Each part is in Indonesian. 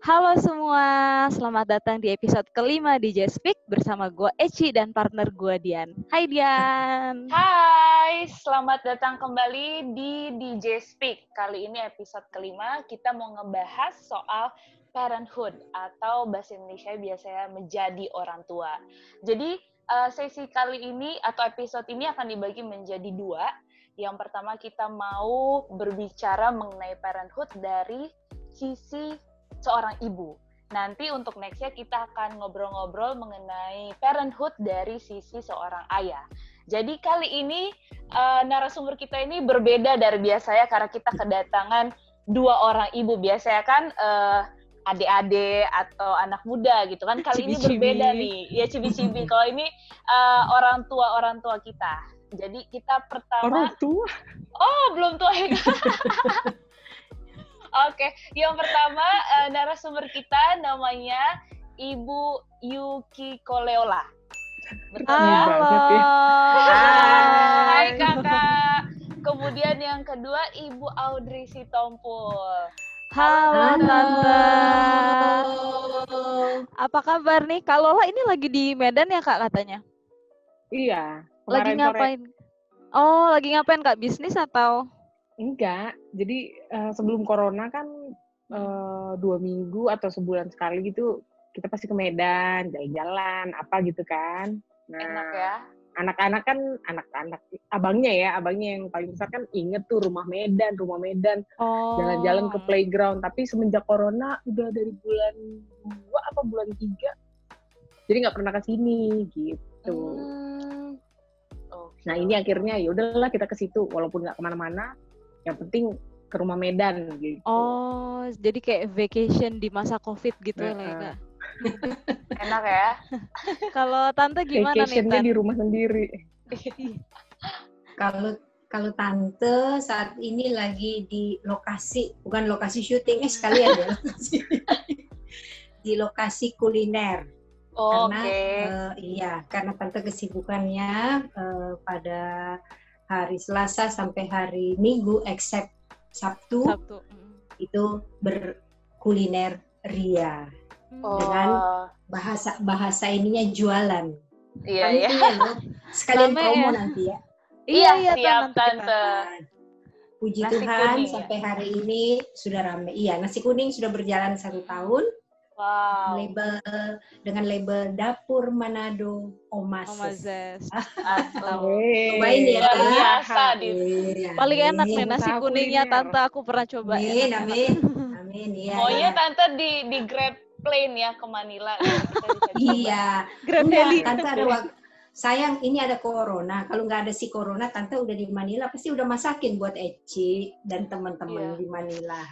Halo semua, selamat datang di episode kelima di Speak bersama gue Eci dan partner gue Dian. Hai Dian. Hai, selamat datang kembali di DJ Speak. Kali ini episode kelima, kita mau ngebahas soal parenthood atau bahasa Indonesia biasanya menjadi orang tua. Jadi sesi kali ini atau episode ini akan dibagi menjadi dua. Yang pertama kita mau berbicara mengenai parenthood dari sisi seorang ibu. Nanti untuk nextnya kita akan ngobrol-ngobrol mengenai parenthood dari sisi seorang ayah. Jadi kali ini narasumber kita ini berbeda dari biasanya karena kita kedatangan dua orang ibu. Biasanya kan adik-adik atau anak muda gitu kan. Kali ini berbeda nih, ya cibi-cibi. Kalau ini orang tua kita. Jadi kita pertama. Orang tua? Oh, belum tua ya. Oke, yang pertama narasumber kita namanya Ibu Yuki Koleola. Halo. Hai kakak. Kemudian yang kedua Ibu Audrey Sitompul. Halo Tante. Apa kabar nih? Kak Lola ini lagi di Medan ya Kak katanya? Iya. Lagi ngapain? Oh, lagi ngapain Kak? Bisnis atau? Enggak. Jadi sebelum corona kan 2 minggu atau sebulan sekali gitu kita pasti ke Medan, jalan-jalan, apa gitu kan. Nah, enak ya. Anak-anak kan, abangnya yang paling besar kan inget tuh rumah Medan, jalan-jalan ke playground. Tapi semenjak corona udah dari bulan 2 apa bulan 3, jadi nggak pernah ke sini gitu. Nah ini akhirnya ya udahlah kita ke situ, walaupun nggak kemana-mana, yang penting ke rumah Medan gitu. Oh, jadi kayak vacation di masa COVID gitu lah ya Kak. Enak ya. Kalau Tante gimana nih? Vacationnya di rumah sendiri. Kalau Tante saat ini lagi di lokasi, bukan lokasi syuting, sekalian ya, di lokasi kuliner. Karena Tante kesibukannya pada hari Selasa sampai hari Minggu, except Sabtu. Itu berkuliner ria. Dengan bahasa ininya jualan. Iya. Sekalian promo nanti ya. Iya, siap Tante. Puji nasi Tuhan kuning, sampai hari ini sudah ramai. Iya, nasi kuning sudah berjalan 1 tahun. Wow. Dengan label Dapur Manado Omazes. Cobain ya. Luar biasa. Paling enak nih nasi kuningnya Tante, aku pernah coba. Amin. Iya. Pokoknya Tante di Grab plane ya ke Manila. Iya. Grab heli. Tante ada waktu. Sayang ini ada corona. Kalau nggak ada si corona, Tante udah di Manila pasti udah masakin buat Eci dan teman-teman di Manila.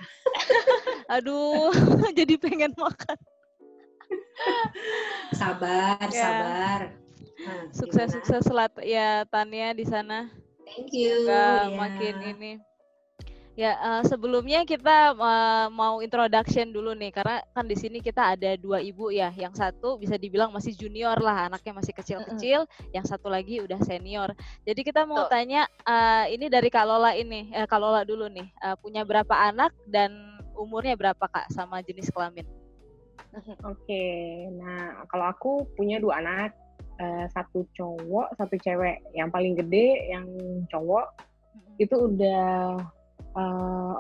Aduh, jadi pengen makan. Sabar. Nah, sukses ya Tania di sana. Thank you. Makin ini. Ya, sebelumnya kita mau introduction dulu nih, karena kan di sini kita ada 2 ibu ya. Yang satu bisa dibilang masih junior lah, anaknya masih kecil-kecil. Yang satu lagi udah senior. Jadi kita mau tanya, ini dari Kak Lola ini, Kak Lola dulu nih, punya berapa anak dan umurnya berapa Kak sama jenis kelamin? Oke, nah kalau aku punya 2 anak, 1 cowok, 1 cewek. Yang paling gede, yang cowok, itu udah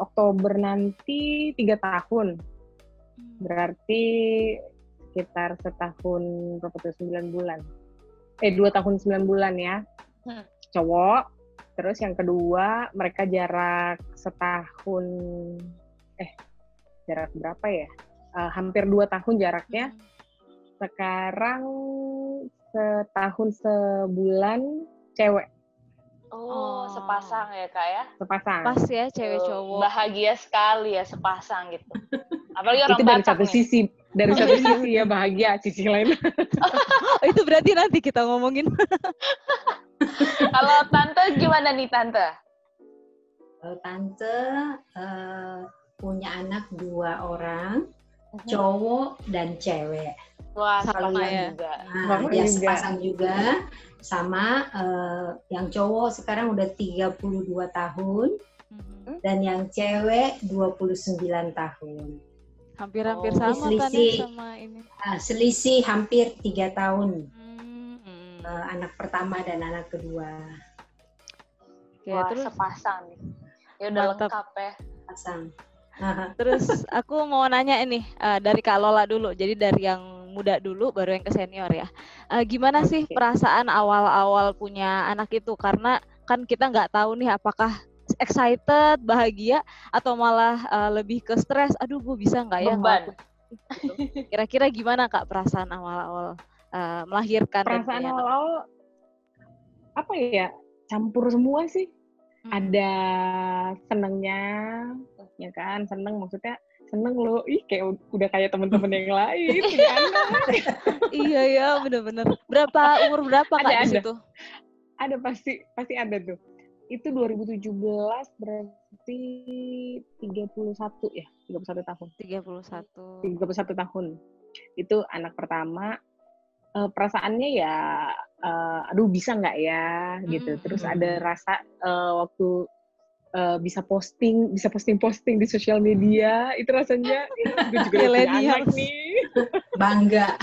Oktober nanti 3 tahun. Berarti sekitar setahun, 9 bulan. 2 tahun 9 bulan ya. Cowok. Terus yang kedua, mereka jarak setahun, jarak berapa ya? Hampir 2 tahun jaraknya. Sekarang setahun sebulan cewek. Sepasang ya Kak ya? Sepasang. Pas ya cewek cowok. Bahagia sekali ya sepasang gitu. Apalagi orang itu dari Batak satu nih. sisi, ya bahagia, sisi lain. Itu berarti nanti kita ngomongin. Kalau Tante gimana nih Tante? Kalau Tante punya anak 2 orang, cowok dan cewek. Wah, sama ya. Juga. Nah, dia sepasang juga. Sama yang cowok sekarang udah 32 tahun dan yang cewek 29 tahun. Hampir-hampir sama kan ya sama ini. Selisih hampir 3 tahun. Anak pertama dan anak kedua. Wah, terus sepasang nih. Ya udah lengkap ya. Pasang. Terus aku mau nanya ini dari Kak Lola dulu. Jadi dari yang muda dulu baru yang ke senior ya. Gimana sih perasaan awal-awal punya anak itu? Karena kan kita nggak tahu nih apakah excited, bahagia, atau malah lebih ke stres. Aduh, gue bisa nggak ya? Beban. Gitu. Kira-kira gimana Kak perasaan awal-awal melahirkan? Perasaan awal-awal apa ya? Campur semua sih. Ada senengnya, ya kan? Seneng maksudnya seneng loh, kayak udah kayak teman-teman yang lain. Iya ya, benar-benar. Umur berapa Kak di situ? Ada pasti ada tuh. Itu 2017 berarti 31 ya, 31 tahun. 31 tahun. Itu anak pertama. Perasaannya ya, aduh bisa nggak ya gitu. Terus ada rasa waktu bisa posting di sosial media, itu rasanya gue juga punya anak nih. Bangga.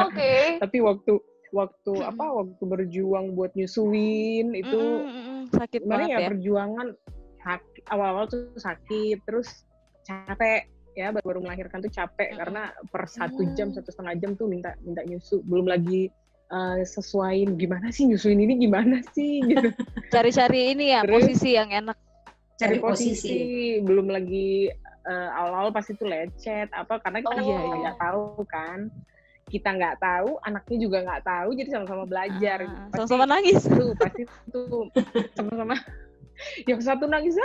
Oke. Tapi waktu berjuang buat nyusuin itu sakit banget ya. Perjuangan awal-awal tuh sakit, terus capek. Ya baru melahirkan tuh capek karena per 1 jam 1,5 jam tuh minta nyusu, belum lagi sesuaiin gimana sih nyusuin ini gimana sih gitu. Cari-cari ini ya. Terus, posisi yang enak. Cari posisi belum lagi awal-awal pasti tuh lecet apa karena kita nggak tahu kan. Kita nggak tahu, anaknya juga nggak tahu, jadi sama-sama belajar. Sama-sama nangis. Pasti tuh sama-sama. Yang satu nangis,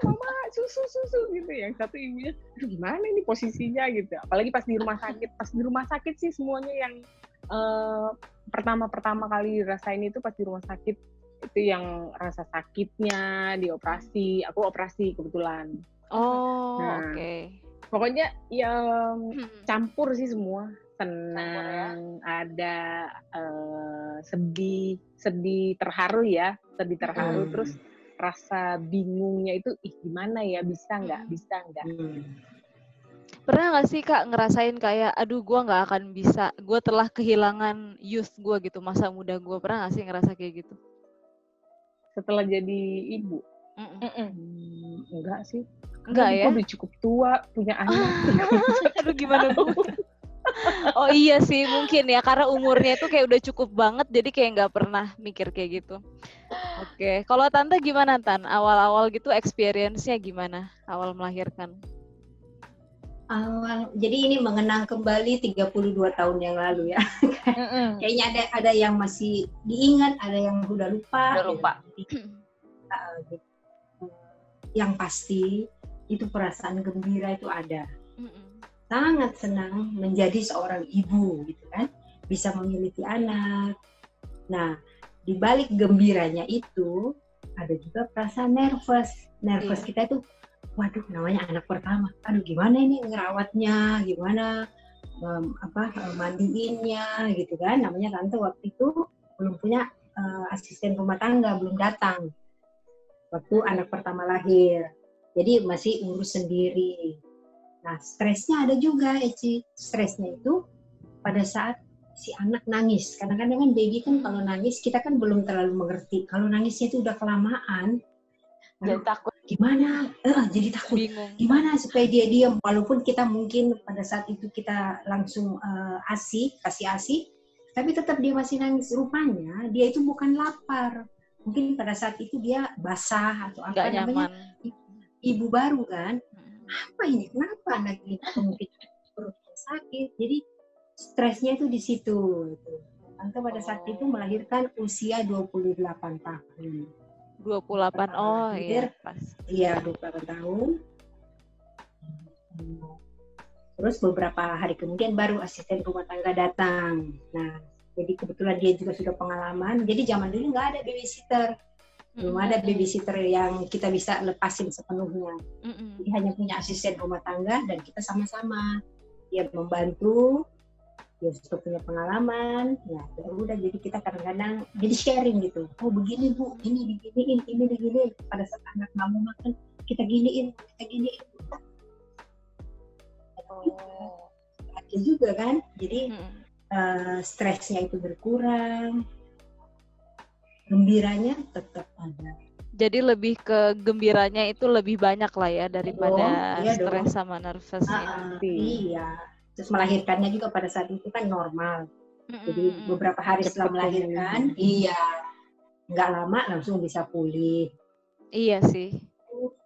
mama susu gitu, yang satu ibunya gimana ini posisinya gitu. Apalagi pas di rumah sakit sih semuanya yang pertama kali dirasain itu pas di rumah sakit, itu yang rasa sakitnya di operasi. Aku operasi kebetulan. Oke. Pokoknya yang campur sih semua. Senang, ada sedih terharu ya, terus rasa bingungnya itu gimana ya, bisa nggak. Pernah nggak sih Kak ngerasain kayak aduh gue nggak akan bisa, gue telah kehilangan youth gue gitu, masa muda gue, pernah nggak sih ngerasa kayak gitu setelah jadi ibu? Enggak sih, enggak ya, gue udah cukup tua punya anak. Aduh gimana Bu? Oh iya sih mungkin ya, karena umurnya itu kayak udah cukup banget, jadi kayak nggak pernah mikir kayak gitu. Oke, kalau Tante gimana Tan? Awal-awal gitu experience-nya gimana? Awal melahirkan? Jadi ini mengenang kembali 32 tahun yang lalu ya. Kayaknya ada yang masih diingat, ada yang udah lupa. Yang pasti itu perasaan gembira itu ada. Sangat senang menjadi seorang ibu gitu kan, bisa memiliki anak. Nah, di balik gembiranya itu ada juga perasaan nervous kita itu, waduh namanya anak pertama, aduh gimana ini ngerawatnya, gimana mandiinnya gitu kan. Namanya Tante waktu itu belum punya asisten rumah tangga, belum datang waktu anak pertama lahir, jadi masih urus sendiri. Nah, stresnya ada juga, Eci. Stresnya itu pada saat si anak nangis. Kadang-kadang kan baby kan kalau nangis, kita kan belum terlalu mengerti. Kalau nangisnya itu udah kelamaan, jadi takut. Gimana? Jadi takut. Bingung. Gimana supaya dia diam? Walaupun kita mungkin pada saat itu kita langsung kasih ASI, tapi tetap dia masih nangis. Rupanya dia itu bukan lapar. Mungkin pada saat itu dia basah atau apa namanya. Ibu baru kan. Apa ini? Kenapa anak ini mungkin perutnya sakit? Jadi stresnya itu di situ. Tante pada saat itu melahirkan usia 28 tahun. 28, iya pas. Iya, 28 tahun. Terus beberapa hari kemudian baru asisten rumah tangga datang. Nah, jadi kebetulan dia juga sudah pengalaman. Jadi zaman dulu nggak ada babysitter. Belum ada babysitter yang kita bisa lepasin sepenuhnya. Jadi hanya punya asisten rumah tangga dan kita sama-sama. Dia membantu, dia sudah punya pengalaman. Ya udah, jadi kita kadang-kadang jadi sharing gitu. Oh begini Bu, ini diginiin. Pada saat anak nggak mau makan, kita giniin. bahagia juga kan. Jadi stresnya itu berkurang, gembiranya tetap ada. Jadi lebih ke gembiranya itu lebih banyak lah ya daripada stres sama nervousnya. Iya. Terus melahirkannya juga pada saat itu kan normal. Jadi beberapa hari setelah melahirkan, nggak lama langsung bisa pulih. Iya sih.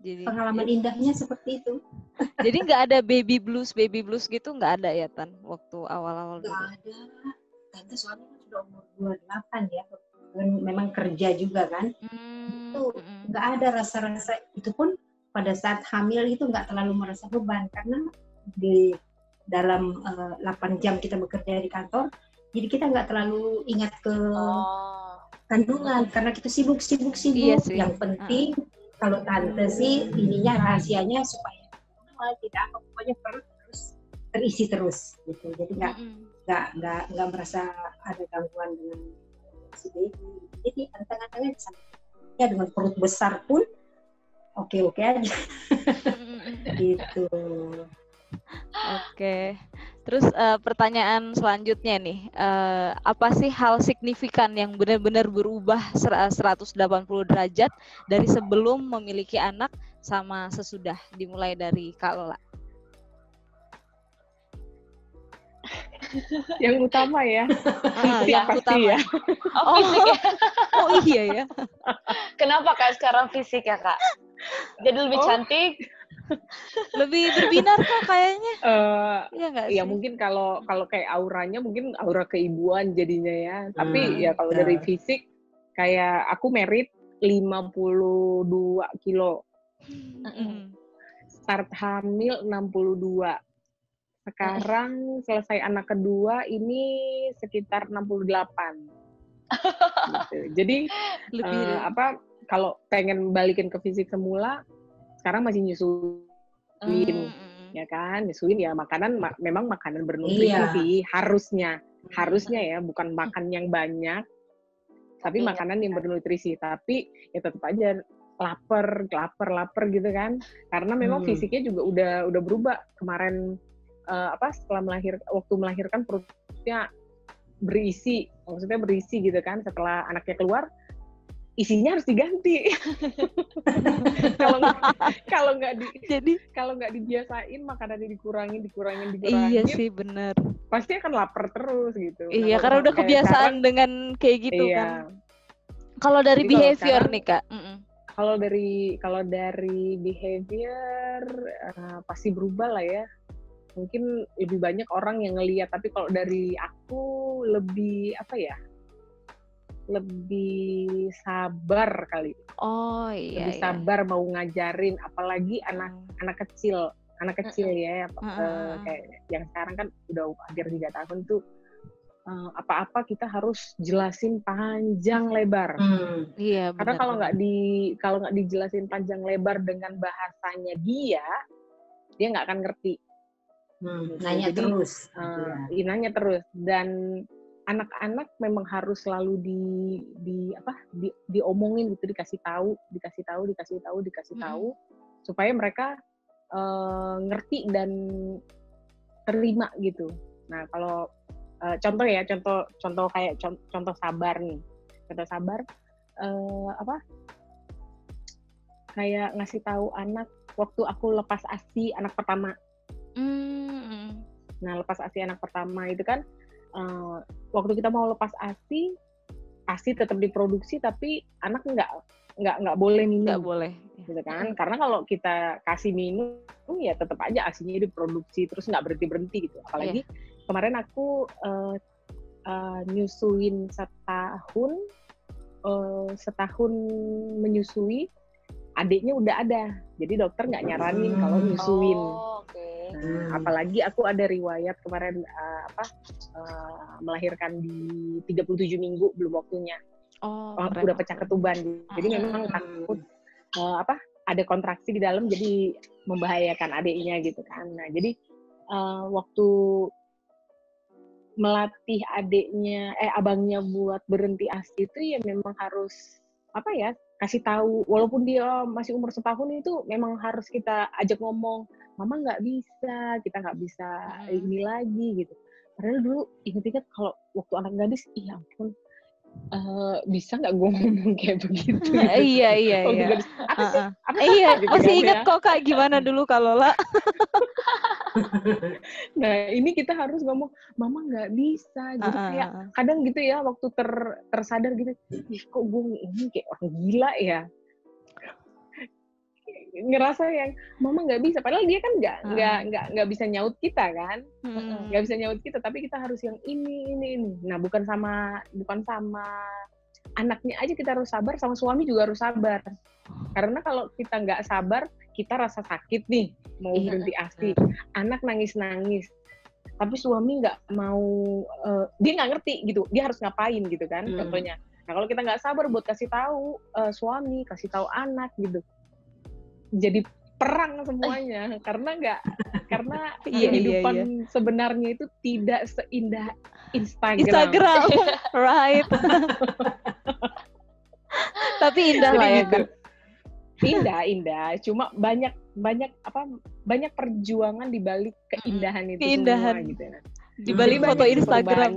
Jadi pengalaman indahnya seperti itu. Jadi nggak ada baby blues gitu nggak ada ya Tan waktu awal-awal dulu? Nggak ada. Tante soalnya kan sudah umur 28 ya. Memang kerja juga kan. Itu nggak ada rasa-rasa, itu pun pada saat hamil itu nggak terlalu merasa beban karena di dalam 8 jam kita bekerja di kantor, jadi kita nggak terlalu ingat ke kandungan karena kita sibuk. Iya yang penting kalau tante sih ininya rahasianya supaya tidak apa, pokoknya perut terus terisi terus gitu, jadi nggak merasa ada gangguan dengan si baby. Jadi anteng-antengnya ya dengan perut besar pun oke aja. Gitu. Oke. Terus pertanyaan selanjutnya nih, apa sih hal signifikan yang benar-benar berubah 180 derajat dari sebelum memiliki anak sama sesudah, dimulai dari Kak Lola? Yang utama ya, fisik yang pasti utama. ya. Fisik ya. Oh iya ya. Kenapa Kak sekarang fisik ya Kak? Jadi lebih cantik? Lebih berbinar kok kayaknya. Iya nggak sih? Ya mungkin kalau kayak auranya mungkin aura keibuan jadinya ya. Tapi ya kalau dari fisik kayak aku merit 52 kilo. Start hamil 62. Sekarang selesai anak kedua ini sekitar 68. Gitu. Jadi kalau pengen balikin ke fisik semula, sekarang masih nyusuin, ya kan? Nyusuin ya makanan, memang makanan bernutrisi sih, harusnya ya, bukan makan yang banyak, tapi makanan yang bernutrisi. Tapi ya tetap aja lapar gitu kan? Karena memang fisiknya juga udah berubah. Kemarin setelah waktu melahirkan perutnya berisi gitu kan. Setelah anaknya keluar, isinya harus diganti. kalau nggak dibiasain makanannya dikurangin. Iya sih benar. Pasti akan lapar terus gitu. Iya, karena udah kebiasaan sekarang, dengan kayak gitu kan. Kalau dari behavior nih Kak. Kalau dari behavior pasti berubah lah ya. Mungkin lebih banyak orang yang ngelihat, tapi kalau dari aku lebih lebih sabar kali. Oh iya. Lebih sabar mau ngajarin, apalagi anak kecil ya, kayak yang sekarang kan udah hampir 3 tahun tuh, apa-apa kita harus jelasin panjang lebar. Iya. Karena kalau nggak dijelasin panjang lebar dengan bahasanya dia nggak akan ngerti. Nanya terus. Nanya terus, dan anak-anak memang harus selalu diomongin gitu, dikasih tahu supaya mereka ngerti dan terima gitu. Nah, kalau contoh sabar nih. Contoh sabar kayak ngasih tahu anak waktu aku lepas ASI anak pertama. Nah, lepas ASI anak pertama itu kan waktu kita mau lepas ASI tetap diproduksi, tapi anak nggak boleh minum. Nggak boleh. Gitu kan? Karena kalau kita kasih minum, ya tetap aja ASI-nya diproduksi, terus nggak berhenti gitu. Apalagi kemarin aku nyusuin setahun menyusui, adiknya udah ada. Jadi dokter nggak nyaranin kalau nyusuin. Apalagi aku ada riwayat kemarin melahirkan di 37 minggu belum waktunya. Udah pecah ketuban. Jadi memang takut ada kontraksi di dalam, jadi membahayakan adiknya gitu kan. Nah, jadi waktu melatih abangnya buat berhenti ASI itu ya memang harus kasih tahu, walaupun dia masih umur setahun itu memang harus kita ajak ngomong, mama nggak bisa, kita nggak bisa ini lagi gitu. Padahal dulu inget-inget kalau waktu anak gadis, iya ampun, bisa nggak gue ngomong kayak begitu? Iya. Waktu gadis, apa sih? Iya, gitu masih kan, ingat ya. kok Kak gimana dulu kalau Lola. Nah ini kita harus ngomong, mama nggak bisa. Jadi kayak kadang gitu ya, waktu tersadar gitu, ih kok gue ini kayak orang gila ya. Ngerasa yang mama nggak bisa, padahal dia kan nggak bisa nyaut kita kan, nggak bisa nyaut kita, tapi kita harus yang ini. Nah bukan sama anaknya aja kita harus sabar, sama suami juga harus sabar. Karena kalau kita nggak sabar, kita rasa sakit nih, mau berhenti ASI, anak nangis, tapi suami nggak mau, dia nggak ngerti gitu, dia harus ngapain gitu kan, contohnya. Nah kalau kita nggak sabar buat kasih tahu suami, kasih tahu anak gitu, jadi perang semuanya karena kehidupan sebenarnya itu tidak seindah Instagram. Right. Tapi indah lah ya gitu. Indah, cuma banyak perjuangan di balik keindahan itu semua gitu ya. Di balik foto Instagram.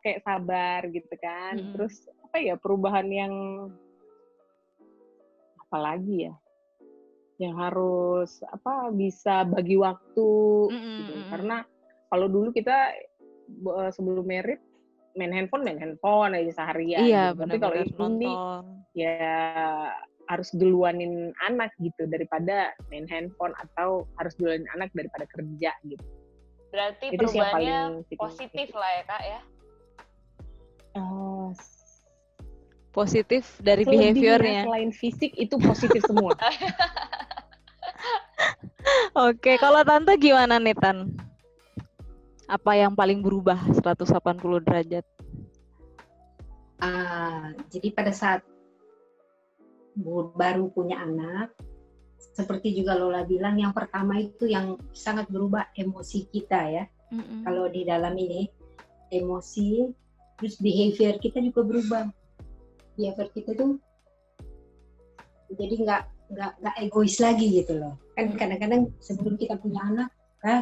Kayak sabar gitu kan. Terus perubahan yang apalagi ya, yang harus bisa bagi waktu gitu. Karena kalau dulu kita sebelum married main handphone aja seharian. Iya, gitu. Tapi kalau ini ya harus duluanin anak gitu daripada main handphone, atau harus duluanin anak daripada kerja gitu. Berarti itu perubahannya positif lah ya Kak ya? Positif dari behaviornya. Selain fisik itu positif semua. Oke, kalau Tante gimana nih Tan? Apa yang paling berubah 180 derajat? Jadi pada saat baru punya anak, seperti juga Lola bilang, yang pertama itu yang sangat berubah emosi kita ya. Kalau di dalam ini emosi, terus behavior kita juga berubah. Behavior kita tuh jadi nggak egois lagi gitu loh. Kan kadang-kadang sebelum kita punya anak,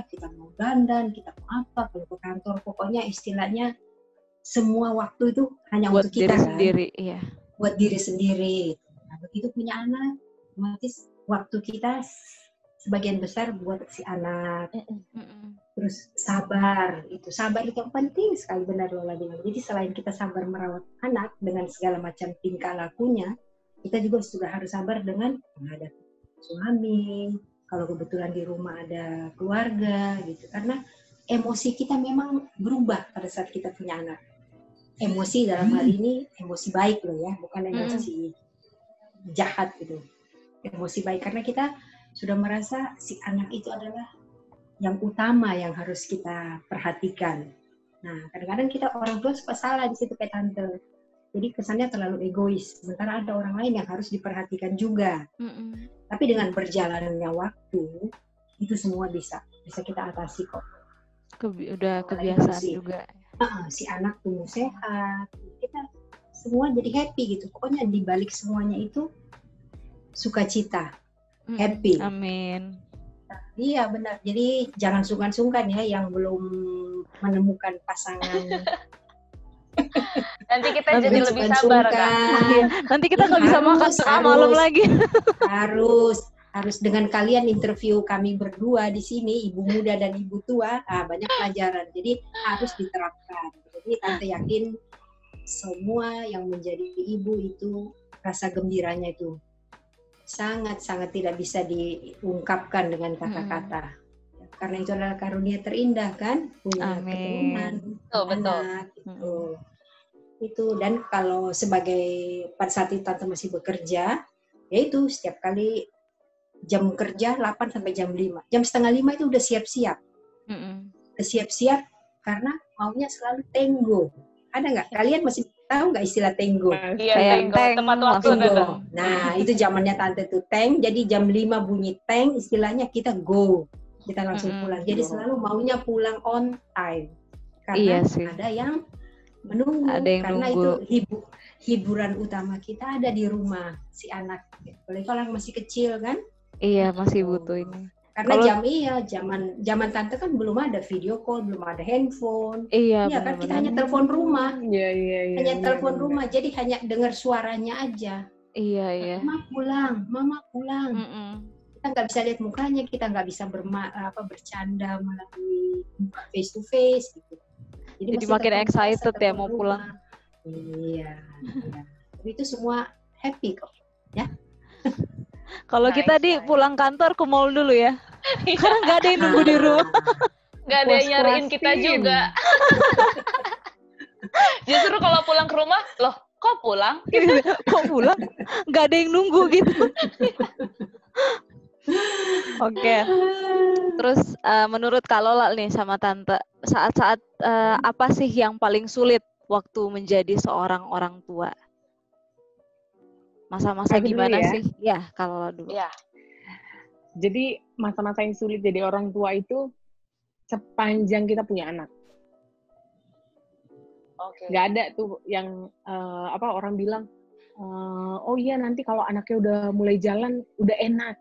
kita mau dandan, kita mau apa, kalau ke kantor, pokoknya istilahnya semua waktu itu hanya buat untuk kita diri sendiri, iya. Buat diri sendiri. Nah, begitu punya anak, otomatis waktu kita sebagian besar buat si anak. Terus sabar itu yang penting sekali, benar Lola bilang. Jadi selain kita sabar merawat anak dengan segala macam tingkah lakunya, kita juga sudah harus sabar dengan menghadapi suami, kalau kebetulan di rumah ada keluarga gitu. Karena emosi kita memang berubah pada saat kita punya anak. Emosi dalam hal ini emosi baik loh ya, bukan emosi jahat gitu. Emosi baik karena kita sudah merasa si anak itu adalah yang utama yang harus kita perhatikan. Nah, kadang-kadang kita orang tua suka salah di situ kayak Tante. Jadi kesannya terlalu egois. Sementara ada orang lain yang harus diperhatikan juga. Tapi dengan berjalannya waktu, itu semua bisa kita atasi kok. Udah kebiasaan juga. Si anak tumbuh sehat. Kita semua jadi happy gitu. Pokoknya di balik semuanya itu sukacita, happy. Amin. Iya benar. Jadi jangan sungkan-sungkan ya yang belum menemukan pasangan. Nanti kita jadi lebih sabar Kak. Nanti kita nggak bisa makan tengah malam lagi. Harus dengan kalian interview kami berdua di sini, ibu muda dan ibu tua, banyak pelajaran. Jadi harus diterapkan. Jadi Tante yakin semua yang menjadi ibu itu rasa gembiranya itu sangat-sangat tidak bisa diungkapkan dengan kata-kata. Karena itu adalah karunia terindah kan, punya keturunan, anak gitu. Itu dan kalau sebagai pada saat itu Tante masih bekerja, yaitu setiap kali jam kerja 8 sampai jam 5. Jam setengah 5 itu udah siap-siap. Udah siap-siap karena maunya selalu tenggo. Ada nggak? Kalian masih tahu nggak istilah tenggo? Iya, tenggo. Tepat waktu. Nah, itu zamannya Tante tuh teng. Jadi jam 5 bunyi teng, istilahnya kita go. Kita langsung pulang. Jadi selalu maunya pulang on time. Karena ada yang menunggu. Karena nunggu. Itu hiburan utama kita ada di rumah si anak. Apalagi kalau masih kecil kan. Iya, masih butuh ini. Karena Kalau zaman tante kan belum ada video call, belum ada handphone. iya, Iya kan, kita benar-benar. hanya telepon rumah. Iya. Hanya telepon rumah, jadi hanya dengar suaranya aja. Iya. Mama pulang. Mm-mm. Kita nggak bisa lihat mukanya, kita nggak bisa bercanda melalui face to face gitu. Jadi makin excited ya mau pulang. Iya. Tapi itu semua happy kok, ya. Kalau kita pulang kantor ke mall dulu ya. Karena nggak ada yang nunggu di rumah. Nggak ada yang nyariin kita juga. Justru kalau pulang ke rumah, loh kok pulang? Kok pulang? Nggak ada yang nunggu gitu. Oke. Terus menurut Kak Lola nih sama Tante, saat-saat apa sih yang paling sulit waktu menjadi seorang orang tua? Masa-masa gimana sih? Ya, Kak Lola dulu. Ya. Jadi masa-masa yang sulit jadi orang tua itu sepanjang kita punya anak. Oke. Nggak ada tuh yang orang bilang, oh iya nanti kalau anaknya udah mulai jalan udah enak.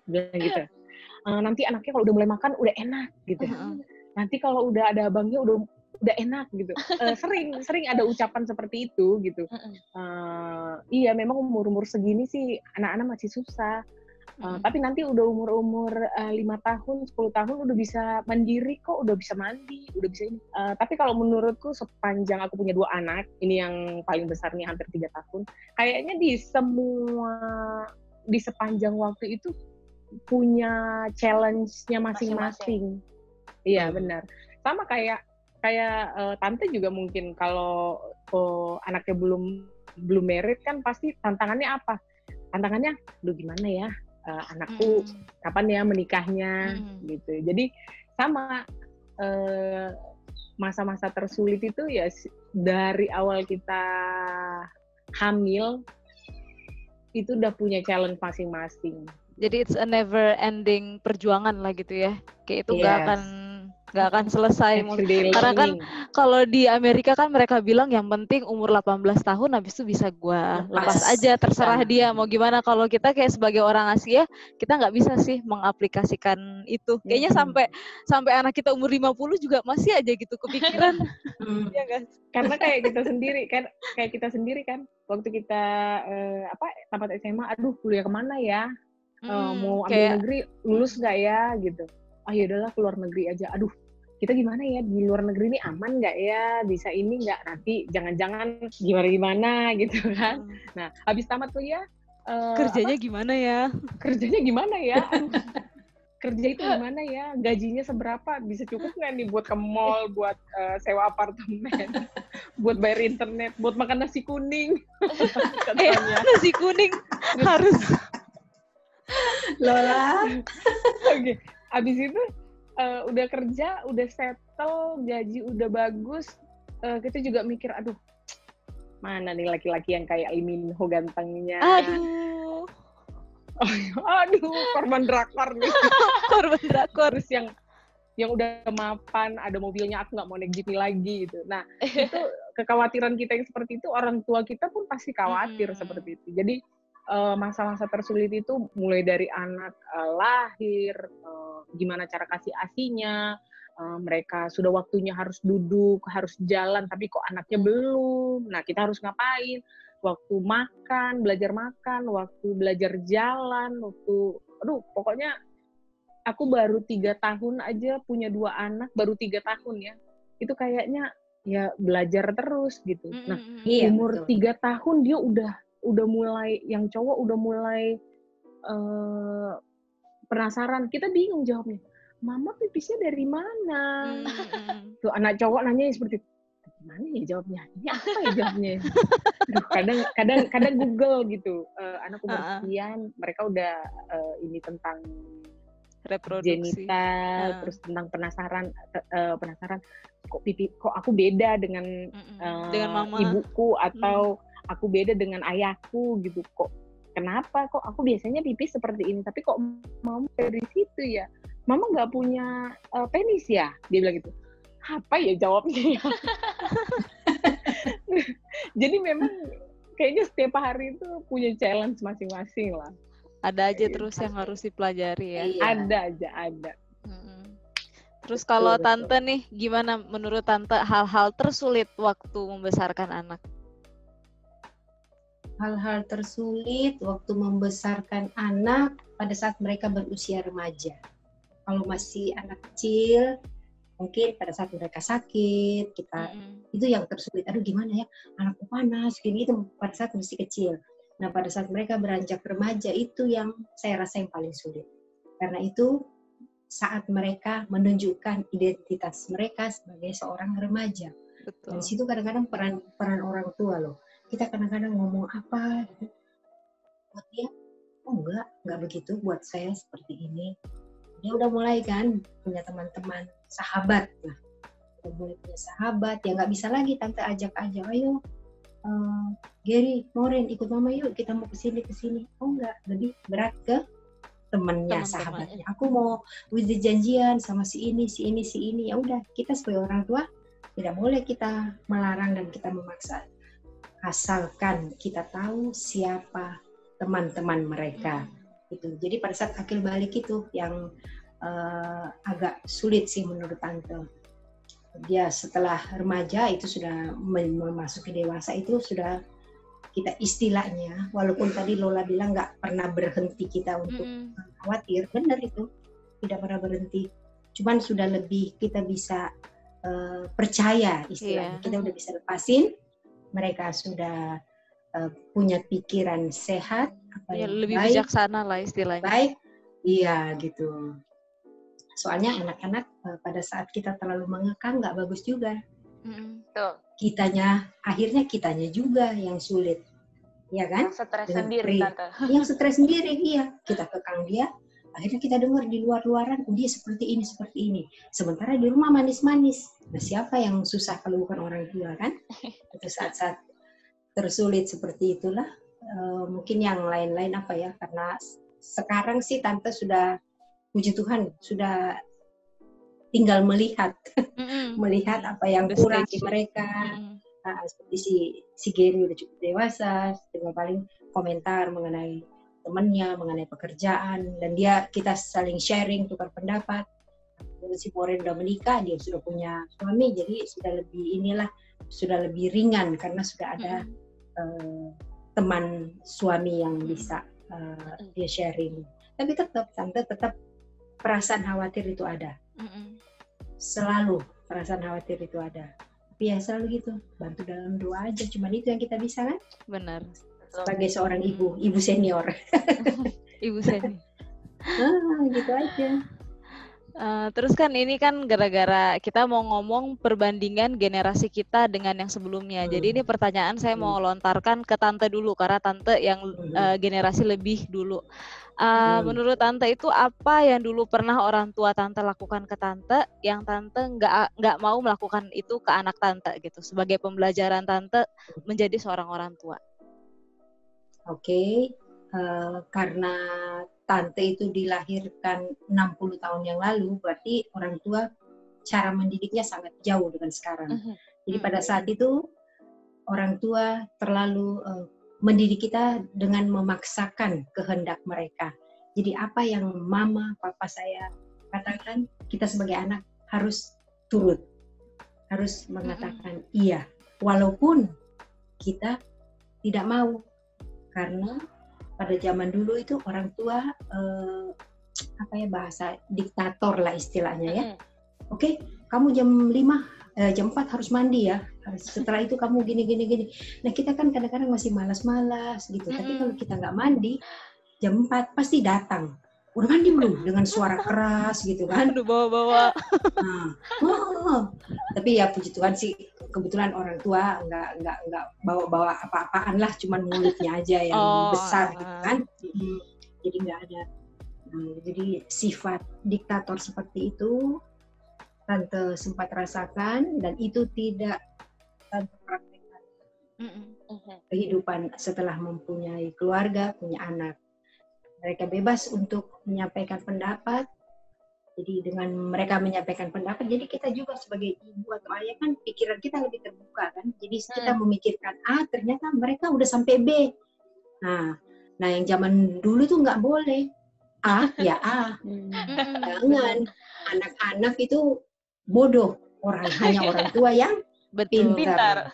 Bilang gitu. Nanti anaknya kalau udah mulai makan udah enak gitu. Nanti kalau udah ada abangnya udah enak gitu. Sering ada ucapan seperti itu gitu. Iya memang umur segini sih anak-anak masih susah. Tapi nanti udah umur 5 tahun, 10 tahun udah bisa mandiri kok, udah bisa mandi, udah bisa ini. Tapi kalau menurutku sepanjang aku punya 2 anak, ini yang paling besar nih hampir 3 tahun, kayaknya di sepanjang waktu itu punya challenge-nya masing-masing. Iya benar. Sama kayak tante juga mungkin kalau anaknya belum married kan pasti tantangannya apa? Tantangannya, gimana ya? Anakku kapan ya menikahnya gitu. Jadi sama masa-masa tersulit itu ya dari awal kita hamil itu udah punya challenge masing-masing. Jadi it's a never ending perjuangan lah gitu ya. Kayak itu nggak akan selesai. Karena kan kalau di Amerika kan mereka bilang yang penting umur 18 tahun habis itu bisa gua lepas aja, terserah dia mau gimana. Kalau kita kayak sebagai orang Asia, kita nggak bisa sih mengaplikasikan itu. Kayaknya sampai anak kita umur 50 juga masih aja gitu kepikiran. Ya guys. Karena kayak kita sendiri kan waktu kita tamat SMA, aduh kuliah kemana ya? Mau ambil negeri lulus nggak ya gitu. Ya udahlah keluar negeri aja. Aduh, kita gimana ya di luar negeri ini aman nggak ya? Bisa ini nggak? Nanti jangan-jangan gimana gitu kan? Nah, habis tamat kuliah kerjanya gimana ya? Kerjanya gimana ya? Kerja itu gimana ya? Gajinya seberapa? Bisa cukup nggak nih buat ke mall, buat sewa apartemen, buat bayar internet, buat makan nasi kuning? Nasi kuning harus. Lola. Oke. Abis itu udah kerja, udah settle, gaji udah bagus, kita juga mikir, aduh, mana nih laki-laki yang kayak Lee Min Ho gantengnya? Aduh, korban drakor nih. Korban drakor. Terus yang udah mapan, ada mobilnya, aku nggak mau naik jeep lagi gitu. Nah, itu kekhawatiran kita yang seperti itu, orang tua kita pun pasti khawatir seperti itu. Jadi masa-masa tersulit itu mulai dari anak lahir, gimana cara kasih ASI-nya, mereka sudah waktunya harus duduk, harus jalan, tapi kok anaknya belum. Nah, kita harus ngapain? Waktu makan, waktu belajar jalan, pokoknya aku baru 3 tahun aja punya 2 anak, baru 3 tahun ya. Itu kayaknya ya belajar terus gitu. Nah, umur 3 tahun dia udah mulai, yang cowok udah mulai penasaran. Kita bingung jawabnya. Mama pipisnya dari mana? Tuh anak cowok nanya seperti itu. Gimana ya jawabnya? Ini apa ya jawabnya? Aduh, kadang Google gitu. Anak umur sekian, mereka udah ini tentang reproduksi, genital, terus tentang penasaran kok aku beda dengan mama, ibuku atau aku beda dengan ayahku gitu, kok kenapa kok aku biasanya pipis seperti ini tapi kok mama dari situ ya, mama nggak punya penis ya, dia bilang gitu. Apa ya jawabnya ya? Jadi memang kayaknya setiap hari itu punya challenge masing-masing lah. Ada aja terus yang harus dipelajari ya. Iya. Ada aja, ada. Terus kalau Betul. Tante nih, gimana menurut Tante hal-hal tersulit waktu membesarkan anak? Hal-hal tersulit waktu membesarkan anak pada saat mereka berusia remaja. Kalau masih anak kecil, mungkin pada saat mereka sakit, itu yang tersulit. Aduh gimana ya, anakku panas, gini itu pada saat masih kecil. Nah pada saat mereka beranjak remaja itu yang saya rasa yang paling sulit. Karena itu saat mereka menunjukkan identitas mereka sebagai seorang remaja. Betul. Dan situ kadang-kadang peran orang tua loh. Kita kadang-kadang ngomong apa gitu. Buat dia, oh enggak begitu buat saya seperti ini. Dia udah mulai kan punya teman-teman, sahabat lah. Udah mulai punya sahabat, ya nggak bisa lagi tante ajak-ajak, ayo Gary, Maureen ikut mama yuk, kita mau kesini. Oh enggak, lebih berat ke temannya, sahabatnya. Aku mau with the janjian sama si ini. Ya udah, kita sebagai orang tua tidak boleh kita melarang dan kita memaksa. Asalkan kita tahu siapa teman-teman mereka. Gitu. Jadi pada saat akil balik itu yang agak sulit sih menurut Tante. Dia setelah remaja itu sudah memasuki dewasa itu sudah kita istilahnya, walaupun tadi Lola bilang nggak pernah berhenti kita untuk khawatir, benar itu, tidak pernah berhenti. Cuman sudah lebih kita bisa percaya istilahnya, kita udah bisa lepasin, mereka sudah punya pikiran sehat, apa yang lebih baik, bijaksana lah istilahnya. Baik, iya gitu. Soalnya anak-anak pada saat kita terlalu mengekang nggak bagus juga. Akhirnya kitanya juga yang sulit, ya kan? Yang stres sendiri, Tante. Yang stres sendiri, iya. Kita kekang dia, akhirnya kita dengar di luar-luaran, dia seperti ini. Sementara di rumah manis-manis. Nah, siapa yang susah kalau bukan orang tua, kan? Itu saat-saat tersulit seperti itulah. Mungkin yang lain-lain apa ya? Karena sekarang sih Tante sudah, puji Tuhan, sudah tinggal melihat apa yang kurang di mereka. Seperti si Gary udah cukup dewasa, tinggal paling komentar mengenai temannya, mengenai pekerjaan, dan kita saling sharing, tukar pendapat. Dan si Maureen udah menikah, dia sudah punya suami, jadi sudah lebih ringan karena sudah ada teman suami yang bisa dia sharing. Tapi tetap perasaan khawatir itu ada. Selalu perasaan khawatir itu ada. Tapi ya selalu gitu, bantu dalam doa aja. Cuman itu yang kita bisa kan? Benar. Sebagai seorang ibu senior. Ibu senior. Gitu aja. Terus kan ini kan gara-gara kita mau ngomong perbandingan generasi kita dengan yang sebelumnya. Jadi ini pertanyaan saya mau lontarkan ke Tante dulu, karena Tante yang generasi lebih dulu. Menurut Tante itu apa yang dulu pernah orang tua Tante lakukan ke Tante, yang Tante nggak mau melakukan itu ke anak Tante gitu, sebagai pembelajaran Tante menjadi seorang orang tua? Oke. Karena Tante itu dilahirkan 60 tahun yang lalu, berarti orang tua cara mendidiknya sangat jauh dengan sekarang. Jadi pada saat itu orang tua terlalu mendidik kita dengan memaksakan kehendak mereka. Jadi apa yang mama, papa saya katakan, kita sebagai anak harus turut, harus mengatakan iya, walaupun kita tidak mau, karena pada zaman dulu itu orang tua bahasa diktator lah istilahnya ya. Oke, kamu jam 4 harus mandi ya. Setelah itu kamu gini. Nah kita kan kadang-kadang masih malas-malas gitu. Tapi kalau kita nggak mandi, jam 4 pasti datang. Udah mandi belum? Dengan suara keras gitu kan. Aduh, bawa-bawa. Tapi ya puji Tuhan sih, kebetulan orang tua nggak bawa-bawa apa-apaan lah, cuman mulutnya aja yang besar gitu kan. Jadi nggak ada. Jadi sifat diktator seperti itu Tante sempat rasakan, dan itu tidak Tante praktekkan kehidupan setelah mempunyai keluarga, punya anak. Mereka bebas untuk menyampaikan pendapat. Jadi dengan mereka menyampaikan pendapat, jadi kita juga sebagai ibu atau ayah kan pikiran kita lebih terbuka kan. Jadi kita memikirkan ternyata mereka udah sampai B. Nah, Nah, yang zaman dulu tuh nggak boleh. A, ya A. Jangan. Anak-anak itu bodoh. Hanya orang tua yang pintar.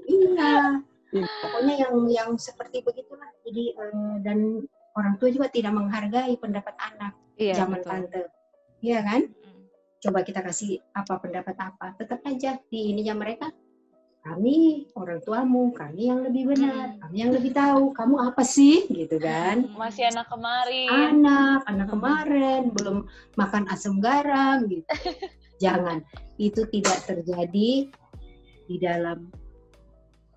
Iya. Pokoknya yang seperti begitulah. Jadi dan orang tua juga tidak menghargai pendapat anak zaman tante. Iya kan? Coba kita kasih apa pendapat apa. Tetap aja di ininya mereka. Kami orang tuamu, kami yang lebih benar, kami yang lebih tahu. Kamu apa sih, gitu kan? Masih anak kemarin. Anak kemarin belum makan asam garam, gitu. Jangan, itu tidak terjadi di dalam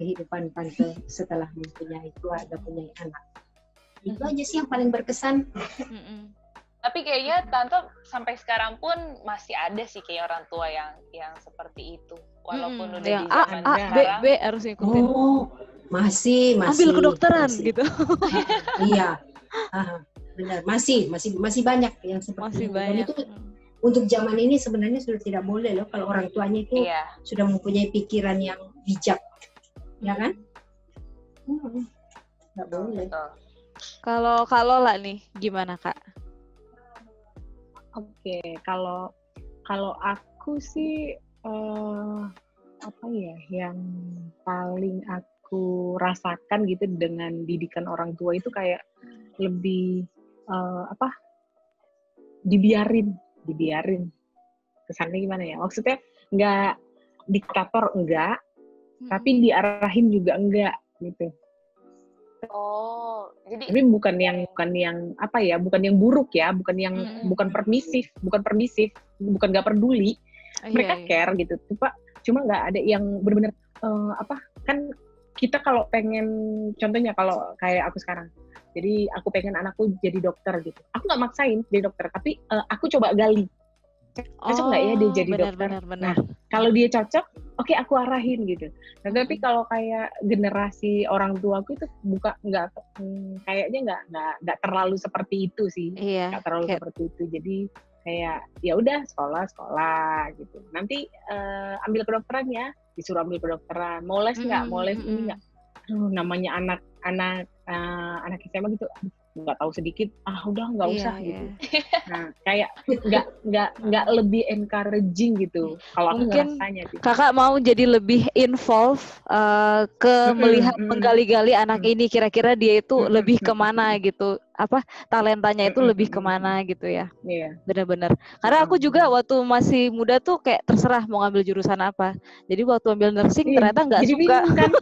kehidupan tante setelah mempunyai keluarga, punya anak. Itu aja sih yang paling berkesan. Tapi kayaknya tante sampai sekarang pun masih ada sih kayak orang tua yang seperti itu. Walaupun udah di zaman sekarang. B harus ikutin. Oh, masih. Ambil kedokteran gitu. Iya. Benar, masih banyak yang seperti itu. Dan itu untuk zaman ini sebenarnya sudah tidak boleh loh kalau orang tuanya itu sudah mempunyai pikiran yang bijak. Ya kan? Nggak boleh. Kalau lah nih gimana, Kak? Oke, kalau aku sih apa ya yang paling aku rasakan gitu dengan didikan orang tua itu kayak lebih dibiarin kesannya gimana ya? Maksudnya nggak diktator enggak, tapi diarahin juga enggak gitu. Oh, jadi tapi bukan yang apa ya, bukan yang buruk ya, bukan permisif, bukan nggak peduli. Mereka care gitu, cuma nggak ada yang benar-benar kan kita kalau pengen, contohnya kalau kayak aku sekarang, jadi aku pengen anakku jadi dokter gitu, aku nggak maksain jadi dokter, tapi aku coba gali cocok nggak ya dia jadi dokter. Nah, kalau dia cocok, oke, aku arahin gitu. Nah, tapi kalau kayak generasi orang tuaku itu kayaknya nggak terlalu seperti itu sih. Nggak terlalu seperti itu. Jadi kayak ya udah sekolah gitu. Nanti ambil kedokteran ya, disuruh ambil kedokteran. Mau les nggak? Mau les ini nggak? Namanya anak SMA gitu, nggak tahu sedikit, udah nggak usah gitu. Nah, kayak nggak lebih encouraging gitu. Kalau aku ngerasanya sih. Kakak mau jadi lebih involve ke melihat menggali-gali anak ini, kira-kira dia itu lebih kemana gitu, talentanya itu lebih kemana gitu ya. Iya. Benar-benar. Karena aku juga waktu masih muda tuh kayak terserah mau ngambil jurusan apa. Jadi waktu ambil nursing ternyata nggak suka. Kan?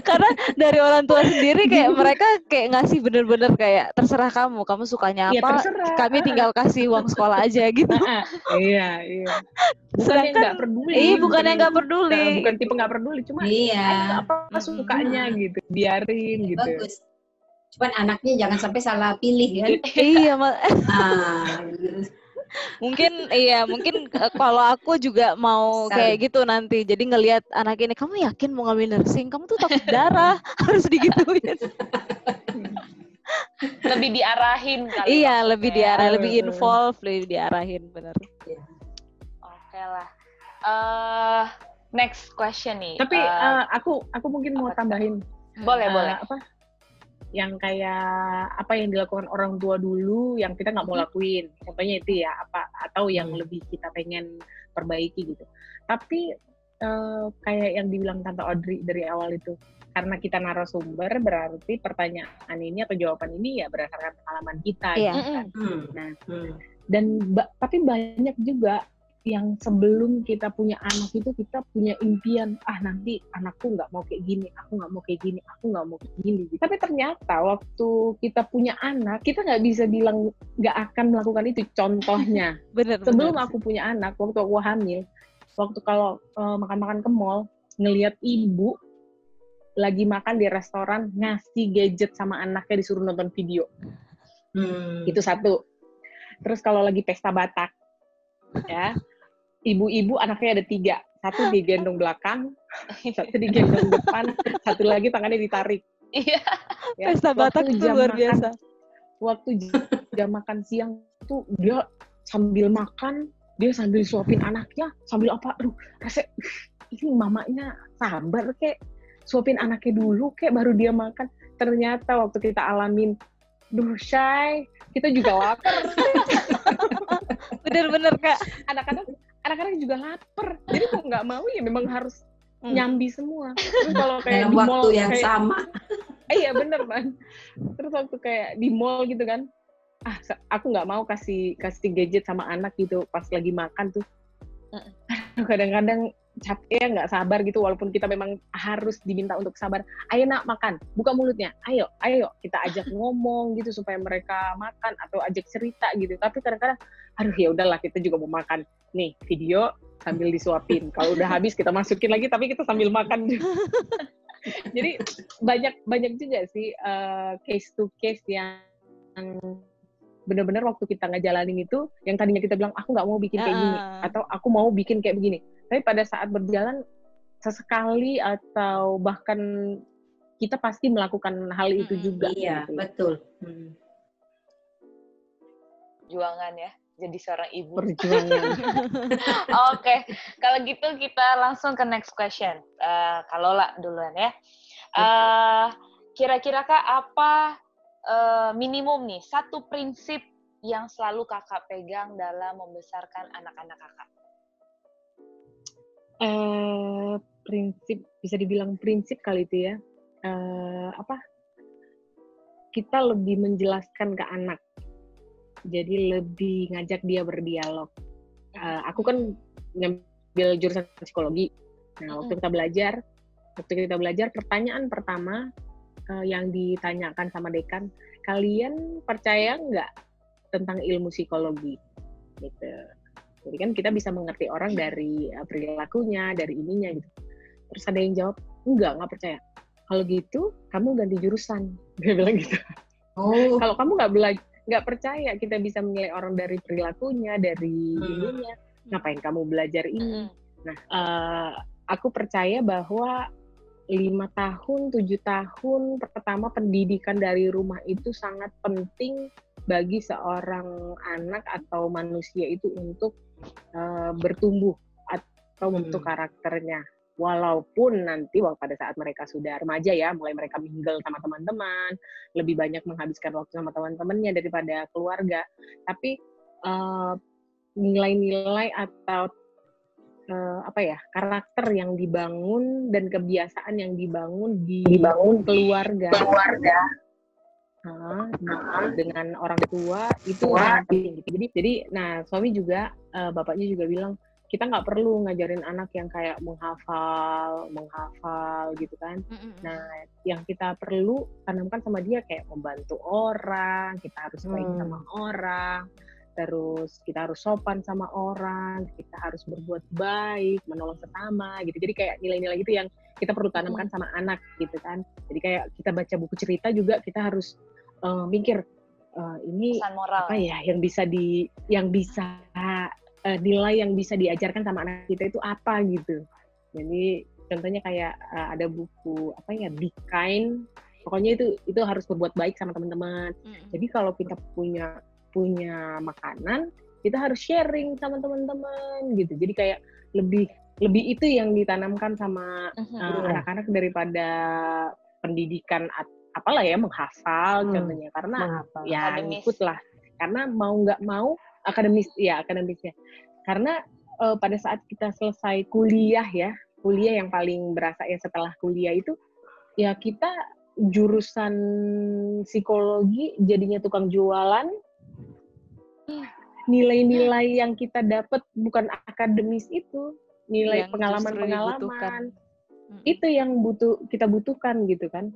Karena dari orang tua sendiri kayak mereka kayak ngasih bener-bener kayak terserah kamu sukanya apa, kami tinggal kasih uang sekolah aja gitu. Iya. Bukannya nggak peduli. Bukannya nggak peduli. Bukan tipe nggak peduli, cuma apa sukanya gitu, biarin gitu. Bagus. Cuman anaknya jangan sampai salah pilih kan. Iya, mungkin kalau aku juga mau kayak gitu nanti. Jadi ngelihat anak ini, kamu yakin mau ngambil nursing? Kamu tuh takut darah, harus digituin. Lebih diarahin kali. Iya, lebih diarahin, lebih involve, lebih diarahin, benar. Oke lah. Next question nih. Tapi aku mungkin mau tambahin. Boleh. Yang kayak apa yang dilakukan orang tua dulu yang kita nggak mau lakuin, contohnya itu ya, atau yang lebih kita pengen perbaiki gitu. Tapi kayak yang dibilang Tante Audrey dari awal itu, karena kita narasumber berarti pertanyaan ini atau jawaban ini ya berdasarkan pengalaman kita gitu kan. Nah, tapi banyak juga yang sebelum kita punya anak itu kita punya impian, nanti anakku nggak mau kayak gini, aku nggak mau kayak gini, aku nggak mau kayak gini. Tapi ternyata waktu kita punya anak, kita nggak bisa bilang nggak akan melakukan itu. Contohnya, sebelum aku punya anak, waktu aku hamil, waktu kalau makan-makan ke mall, ngelihat ibu lagi makan di restoran, ngasih gadget sama anaknya disuruh nonton video. Itu satu. Terus kalau lagi pesta Batak, ya, ibu-ibu anaknya ada 3, satu digendong belakang, satu digendong depan, satu lagi tangannya ditarik. Iya. Ya, pesta Batak itu luar biasa. Waktu jam makan siang tuh dia sambil makan, dia sambil suapin anaknya, sambil apa? Aduh, rasanya ini mamanya sabar kayak suapin anaknya dulu kayak baru dia makan. Ternyata waktu kita alamin, duh Shay, kita juga lapar. Bener-bener Kak. Anak-anak juga lapar. Jadi kok nggak mau ya memang harus nyambi semua. Terus kalau kayak dalam di waktu mall yang kayak, sama. Iya bener Bang. Terus waktu kayak di mall gitu kan, aku nggak mau kasih gadget sama anak gitu pas lagi makan tuh. Kadang-kadang capek nggak sabar gitu, walaupun kita memang harus diminta untuk sabar. Ayo nak makan, buka mulutnya. Ayo kita ajak ngomong gitu supaya mereka makan atau ajak cerita gitu. Tapi kadang-kadang, aduh ya udahlah kita juga mau makan. Nih video sambil disuapin. Kalau udah habis kita masukin lagi, tapi kita sambil makan. Jadi banyak juga sih case to case yang benar-benar waktu kita ngejalanin itu, yang tadinya kita bilang aku nggak mau bikin kayak gini atau aku mau bikin kayak begini, tapi pada saat berjalan sesekali atau bahkan kita pasti melakukan hal itu juga. Iya, gitu. betul. Perjuangan ya, jadi seorang ibu. Perjuangan. Oke, kalau gitu kita langsung ke next question. Kalau lah duluan ya. Kira-kira Kak apa minimum nih satu prinsip yang selalu Kakak pegang dalam membesarkan anak-anak Kakak? Prinsip, bisa dibilang prinsip kali itu ya. Kita lebih menjelaskan ke anak. Jadi lebih ngajak dia berdialog. Aku kan ngambil jurusan psikologi. Nah, waktu kita belajar, pertanyaan pertama yang ditanyakan sama dekan, kalian percaya nggak tentang ilmu psikologi? Gitu. Jadi kan kita bisa mengerti orang dari perilakunya, dari ininya gitu. Terus ada yang jawab, nggak percaya. Kalau gitu, kamu ganti jurusan. Dia bilang gitu. Oh. Kalau kamu nggak percaya kita bisa menilai orang dari perilakunya, dari ininya, ngapain kamu belajar ini? Nah, aku percaya bahwa 5 tahun, 7 tahun pertama pendidikan dari rumah itu sangat penting bagi seorang anak atau manusia itu untuk bertumbuh atau membentuk karakternya. Walaupun nanti pada saat mereka sudah remaja ya, mulai mereka mingle sama teman-teman, lebih banyak menghabiskan waktu sama teman-temannya daripada keluarga. Tapi nilai-nilai atau karakter yang dibangun dan kebiasaan yang dibangun keluarga dengan orang tua itu sangat penting. Jadi, nah suami juga bapaknya juga bilang kita nggak perlu ngajarin anak yang kayak menghafal gitu kan. Nah, yang kita perlu tanamkan sama dia kayak membantu orang, kita harus baik sama orang. Terus kita harus sopan sama orang, kita harus berbuat baik, menolong sesama gitu. Jadi kayak nilai-nilai itu yang kita perlu tanamkan sama anak gitu kan. Jadi kayak kita baca buku cerita juga kita harus mikir ini apa ya yang bisa nilai yang bisa diajarkan sama anak kita itu apa gitu. Jadi contohnya kayak ada buku Be Kind. Pokoknya itu harus berbuat baik sama teman-teman. Jadi kalau kita punya makanan, kita harus sharing sama teman-teman gitu. Jadi kayak lebih itu yang ditanamkan sama anak-anak daripada pendidikan apalah ya menghafal contohnya, karena ya ikut lah. Karena mau nggak mau akademisnya. Karena pada saat kita selesai kuliah yang paling berasa ya setelah kuliah itu ya kita jurusan psikologi jadinya tukang jualan. Nilai-nilai yang kita dapat bukan akademis itu, nilai pengalaman-pengalaman itu yang kita butuhkan gitu kan.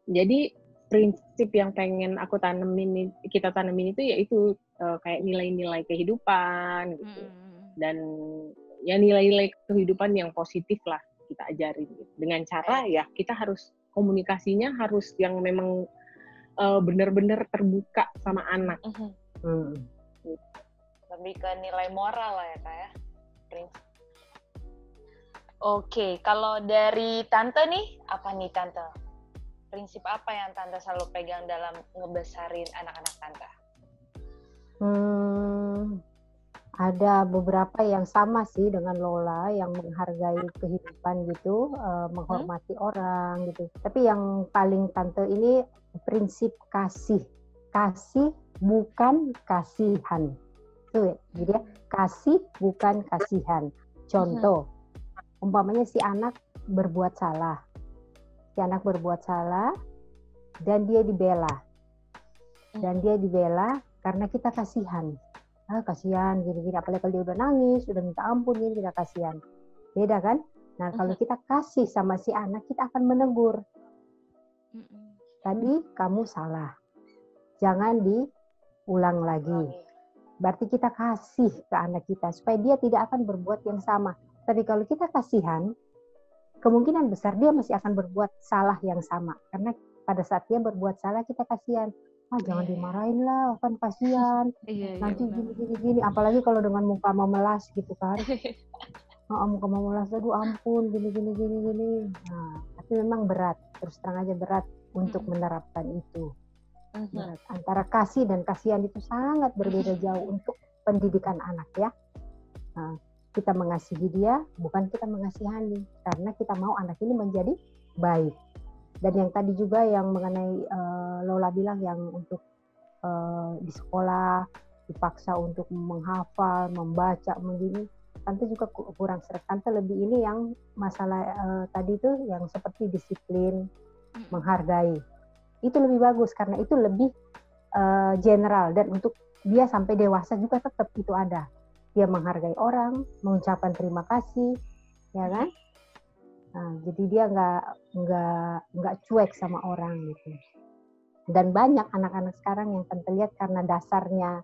Jadi prinsip yang pengen kita tanemin itu yaitu kayak nilai-nilai kehidupan gitu. Dan ya nilai-nilai kehidupan yang positif lah kita ajarin gitu. Dengan cara ya kita harus komunikasinya harus yang memang benar-benar terbuka sama anak. Lebih ke nilai moral lah ya Kak ya. Prinsip. Oke, kalau dari Tante nih, apa nih Tante? Prinsip apa yang Tante selalu pegang dalam ngebesarin anak-anak Tante? Ada beberapa yang sama sih dengan Lola, yang menghargai kehidupan gitu, menghormati orang gitu. Tapi yang paling tante ini prinsip kasih. Kasih bukan kasihan. Tuh, jadi ya, kasih bukan kasihan. Contoh, umpamanya si anak berbuat salah. Si anak berbuat salah dan dia dibela. Dan dia dibela karena kita kasihan. Kasihan gini-gini, apalagi kalau dia udah nangis, udah minta ampun, ini kita kasihan. Beda kan? Nah, kalau kita kasih sama si anak, kita akan menegur. Tadi kamu salah. Jangan diulang lagi. Berarti kita kasih ke anak kita, supaya dia tidak akan berbuat yang sama. Tapi kalau kita kasihan, kemungkinan besar dia masih akan berbuat salah yang sama. Karena pada saat dia berbuat salah, kita kasihan. Jangan dimarahin lah, kan kasihan. Nanti gini. Apalagi kalau dengan muka memelas gitu kan. Muka memelas, aduh ampun, gini. Nah, tapi memang berat. Terus terang aja berat untuk menerapkan itu. Berat. Antara kasih dan kasihan itu sangat berbeda jauh untuk pendidikan anak ya. Nah, kita mengasihi dia, bukan kita mengasihani. Karena kita mau anak ini menjadi baik. Dan yang tadi juga yang mengenai Lola bilang yang untuk di sekolah dipaksa untuk menghafal, membaca, begini, tante juga kurang seret. Tante lebih ini yang masalah tadi itu yang seperti disiplin, menghargai. Itu lebih bagus karena itu lebih general dan untuk dia sampai dewasa juga tetap itu ada. Dia menghargai orang, mengucapkan terima kasih, ya kan? Nah, jadi dia nggak cuek sama orang gitu. Dan banyak anak-anak sekarang yang tante lihat karena dasarnya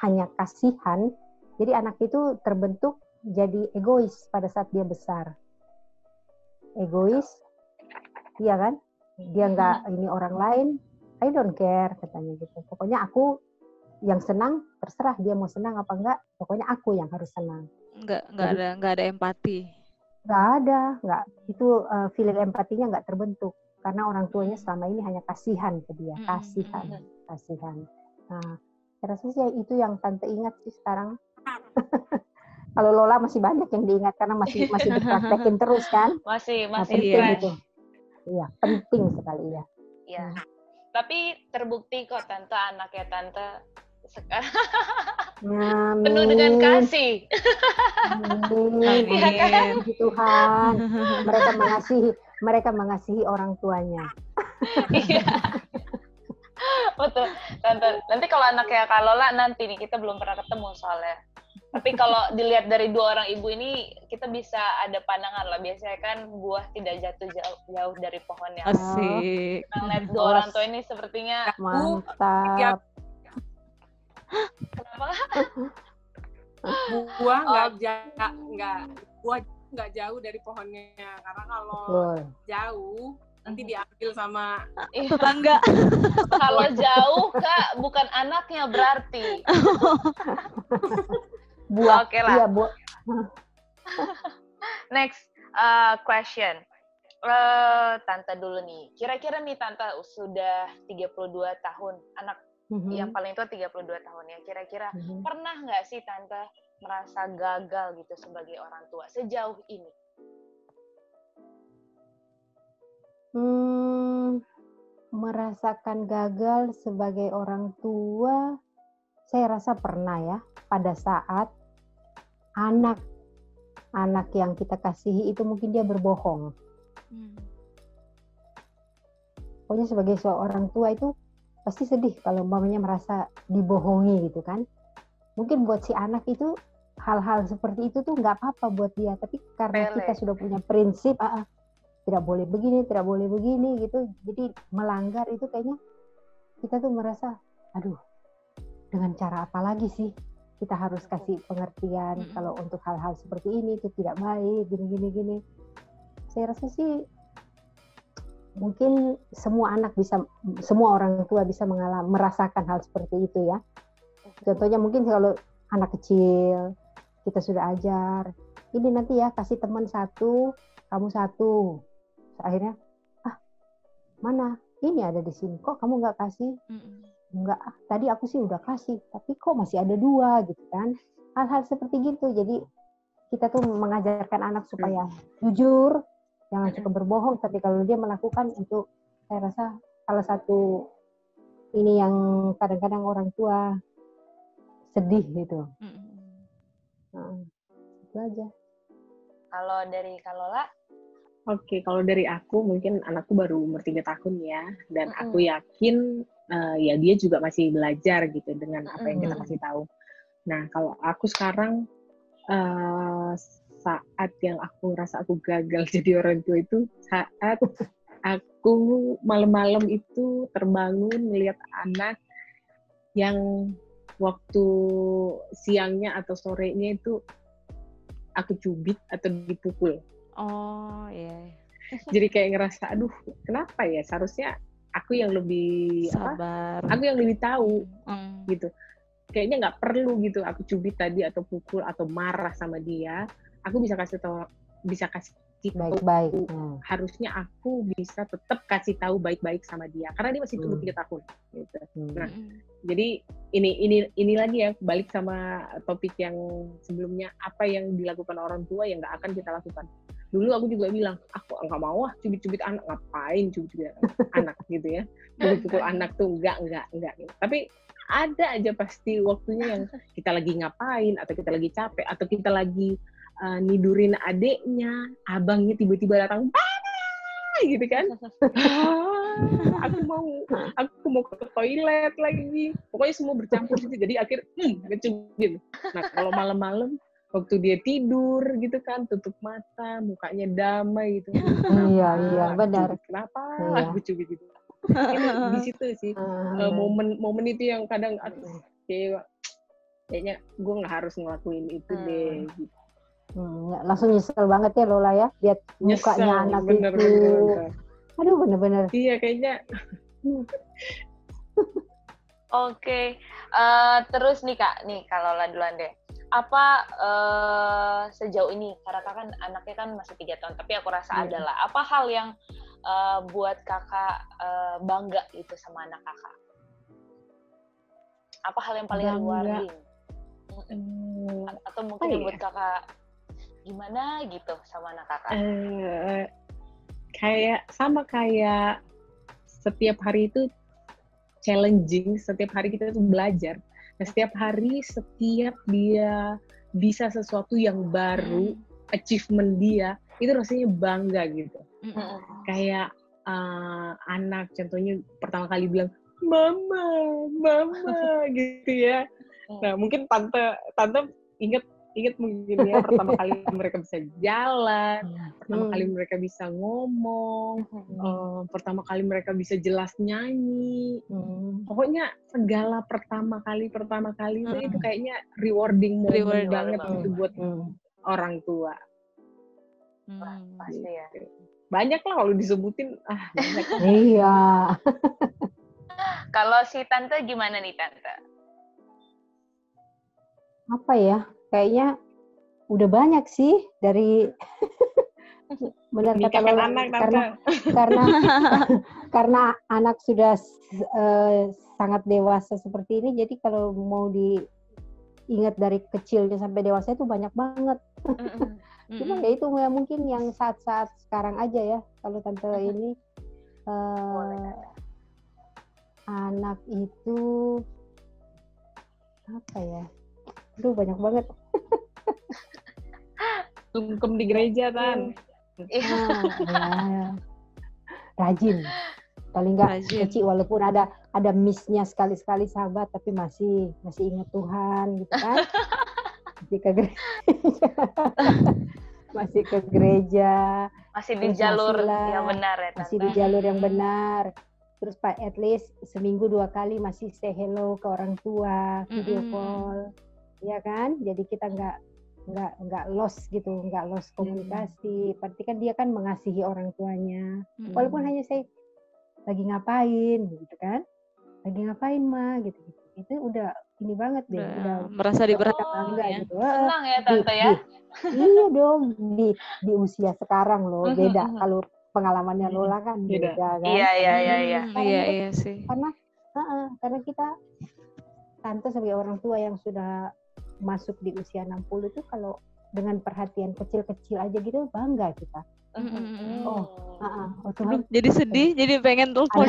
hanya kasihan, jadi anak itu terbentuk jadi egois pada saat dia besar. Egois, iya kan? Dia nggak ini orang lain, I don't care katanya gitu. Pokoknya aku yang senang, terserah dia mau senang apa enggak. Pokoknya aku yang harus senang. Nggak ada empati. Nggak itu feeling empatinya nggak terbentuk karena orang tuanya selama ini hanya kasihan ke dia, kasihan. Nah, saya rasa sih itu yang tante ingat sih sekarang. Kalau Lola masih banyak yang diingat karena masih dipraktekin terus kan? Masih penting itu. Iya, penting sekali ya. Iya. Tapi terbukti kok tante, anaknya tante sekarang penuh dengan kasih. Amin. Tuhan, mereka mengasihi orang tuanya. Iya. Betul, tante. Nanti kalau anaknya Kak Lola nanti nih, kita belum pernah ketemu soalnya. Tapi kalau dilihat dari dua orang ibu ini, kita bisa ada pandangan lah. Biasanya kan buah tidak jatuh jauh dari pohonnya. Asik. Ngeliat dua orang tua ini sepertinya mantap. Kenapa? Buah nggak jauh dari pohonnya, karena kalau jauh nanti diambil sama tetangga. Kalau jauh Kak, bukan anaknya berarti. Buah. Oke lah. Iya, buah. Next question. Tante dulu nih. Kira-kira nih Tante sudah 32 tahun, anak yang paling tua 32 tahun ya. Kira-kira pernah nggak sih Tante merasa gagal gitu sebagai orang tua sejauh ini? Merasakan gagal sebagai orang tua, saya rasa pernah ya. Pada saat anak yang kita kasihi itu mungkin dia berbohong. Pokoknya sebagai seorang tua itu pasti sedih kalau umpamanya merasa dibohongi gitu kan. Mungkin buat si anak itu hal-hal seperti itu tuh nggak apa-apa buat dia, tapi karena kita sudah punya prinsip tidak boleh begini gitu, jadi melanggar itu kayaknya kita tuh merasa aduh, dengan cara apa lagi sih kita harus kasih pengertian kalau untuk hal-hal seperti ini itu tidak baik gini. Saya rasa sih mungkin semua orang tua bisa merasakan hal seperti itu ya. Contohnya mungkin kalau anak kecil kita sudah ajar, ini nanti ya kasih teman satu, kamu satu. Akhirnya mana ini ada di sini, kok kamu nggak kasih? enggak, tadi aku sih udah kasih, tapi kok masih ada 2 gitu kan. Hal-hal seperti gitu. Jadi kita tuh mengajarkan anak supaya jujur, jangan suka berbohong, tapi kalau dia melakukan itu, saya rasa salah satu ini yang kadang-kadang orang tua sedih gitu. Nah, itu aja. Kalau dari Kalola? Oke, kalau dari aku mungkin anakku baru umur 3 tahun ya, dan aku yakin ya dia juga masih belajar gitu dengan apa yang kita kasih tahu. Nah, kalau aku sekarang saat yang aku rasa aku gagal jadi orang tua itu saat aku malam-malam itu terbangun melihat anak yang waktu siangnya atau sorenya itu aku cubit atau dipukul. Oh iya. Jadi kayak ngerasa, aduh, kenapa ya? Seharusnya aku yang lebih sabar. Aku yang lebih tahu gitu. Kayaknya nggak perlu gitu aku cubit tadi atau pukul atau marah sama dia. Aku bisa kasih tahu baik-baik. Harusnya aku bisa tetap kasih tahu baik-baik sama dia karena dia masih tumbuh 3 tahun gitu. Nah, jadi ini lagi ya, balik sama topik yang sebelumnya, apa yang dilakukan orang tua yang nggak akan kita lakukan. Dulu aku juga bilang, aku nggak mau cubit-cubit anak, ngapain cubit-cubit anak gitu ya. Pukul anak tuh enggak gitu. Tapi ada aja pasti waktunya yang kita lagi ngapain, atau kita lagi capek, atau kita lagi nidurin adeknya, abangnya tiba-tiba datang, gitu kan. Aku mau ke toilet lagi. Pokoknya semua bercampur gitu. Jadi akhir ngecubit. Nah, kalau malam-malam waktu dia tidur gitu kan, tutup mata, mukanya damai gitu. Iya, benar. Kenapa aku cubit gitu. Di situ sih momen itu yang kadang kayaknya gue nggak harus ngelakuin itu deh gitu. Langsung nyesel banget ya Lola ya, lihat mukanya anak bener, itu. Bener. Aduh, bener-bener. Iya, kayaknya. Oke. Terus nih Kak, kalau Lola duluan deh. Apa sejauh ini, karena Kak kan anaknya kan masih 3 tahun, tapi aku rasa adalah apa hal yang buat Kakak bangga gitu sama anak Kakak? Apa hal yang paling rewarding? Atau mungkin yang buat Kakak gimana gitu sama anak Kakak? Kayak setiap hari itu challenging, setiap hari kita tuh belajar. Nah, setiap hari, setiap dia bisa sesuatu yang baru, achievement dia, itu rasanya bangga gitu. Kayak anak contohnya pertama kali bilang, mama gitu ya. Nah, mungkin tante inget mungkin ya, pertama kali mereka bisa jalan, pertama kali mereka bisa ngomong, pertama kali mereka bisa jelas nyanyi. Pokoknya segala pertama kali itu kayaknya rewarding moment banget gitu buat orang tua. Pasti ya. Banyak lah kalau disebutin, banyak. Iya. Kalau si Tante gimana nih Tante? Apa ya? Kayaknya udah banyak sih dari benar kata Lola, karena anak sudah sangat dewasa seperti ini, jadi kalau mau diingat dari kecilnya sampai dewasa itu banyak banget. Cuma ya itu mungkin yang saat-saat sekarang aja ya, kalau Tante ini anak itu apa ya? Aduh, banyak banget. Sungkem di gereja, Tan. Ya. Rajin. Paling nggak kecil, walaupun ada miss-nya sekali-sekali sahabat, tapi masih ingat Tuhan, gitu kan. Masih ke gereja. Masih ke gereja. Masih di jalur yang benar ya, Tante. Masih di jalur yang benar. Terus at least seminggu 2 kali masih say hello ke orang tua, video call. Ya kan, jadi kita nggak lost gitu, nggak lost komunikasi. Berarti kan dia kan mengasihi orang tuanya, walaupun hanya saya lagi ngapain gitu kan, lagi ngapain Ma gitu. Itu udah ini banget deh, udah merasa diberkati bangga ya. gitu. Senang ya Tante ya. Iya dong, di usia sekarang loh beda. Kalau pengalamannya Lola kan beda kan. Iya sih. Karena Karena kita tante sebagai orang tua yang sudah masuk di usia 60 itu kalau dengan perhatian kecil-kecil aja gitu bangga kita. Oh Tuhan. Jadi sedih, jadi pengen telepon.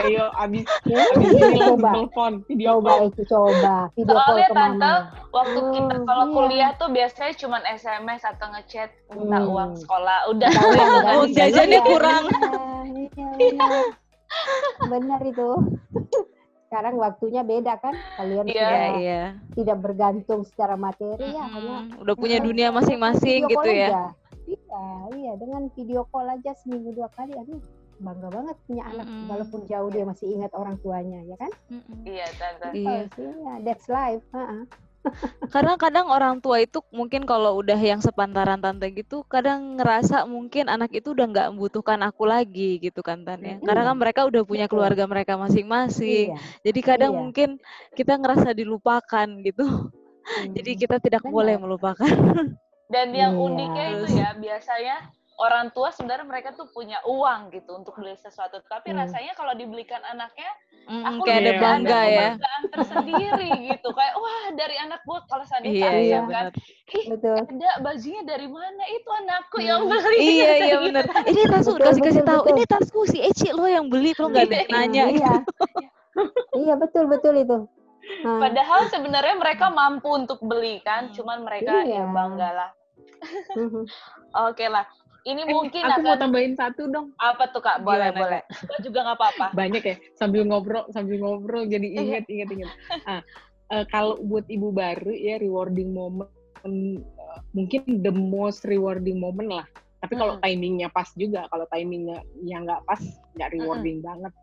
Ayo abis ini telepon video call. Coba video call Soalnya ke tante, mama. waktu kita kalau kuliah tuh biasanya cuma SMS atau ngechat minta uang sekolah, udah. Uang jajannya kurang. Benar itu. Sekarang waktunya beda kan, kalian sudah tidak bergantung secara materi ya, hanya udah punya dunia masing-masing gitu ya. Iya, dengan video call aja seminggu 2 kali, aduh bangga banget punya anak, walaupun jauh dia masih ingat orang tuanya, ya kan? Iya, tante. Iya, that's life. Karena kadang orang tua itu mungkin kalau udah yang sepantaran tante gitu, kadang ngerasa mungkin anak itu udah nggak membutuhkan aku lagi gitu kan tante. Karena kan mereka udah punya keluarga mereka masing-masing. Jadi kadang mungkin kita ngerasa dilupakan gitu. Jadi kita tidak boleh melupakan. Dan yang uniknya itu ya, biasanya orang tua sebenarnya mereka tuh punya uang gitu untuk beli sesuatu. Tapi rasanya kalau dibelikan anaknya, aku kayak ada bangga ya. Kebanggaan tersendiri gitu. Kayak, wah dari anak gue, kalau seandainya kan, ada bajunya dari mana? Itu anakku yang beli. Iya benar. Ini tasku, kasih tahu. Ini tasku si Eci lo yang beli, kalau nggak ada yang nanya gitu. Iya betul itu. Padahal sebenarnya mereka mampu untuk beli kan, cuman mereka ya banggalah. Oke lah, ini mungkin aku mau tambahin satu dong. Apa tuh Kak? Boleh. Kita juga nggak apa-apa. Banyak ya, sambil ngobrol jadi inget. Kalau buat ibu baru ya, rewarding moment mungkin the most rewarding moment lah. Tapi kalau timingnya pas juga, kalau timingnya yang nggak pas, nggak rewarding banget.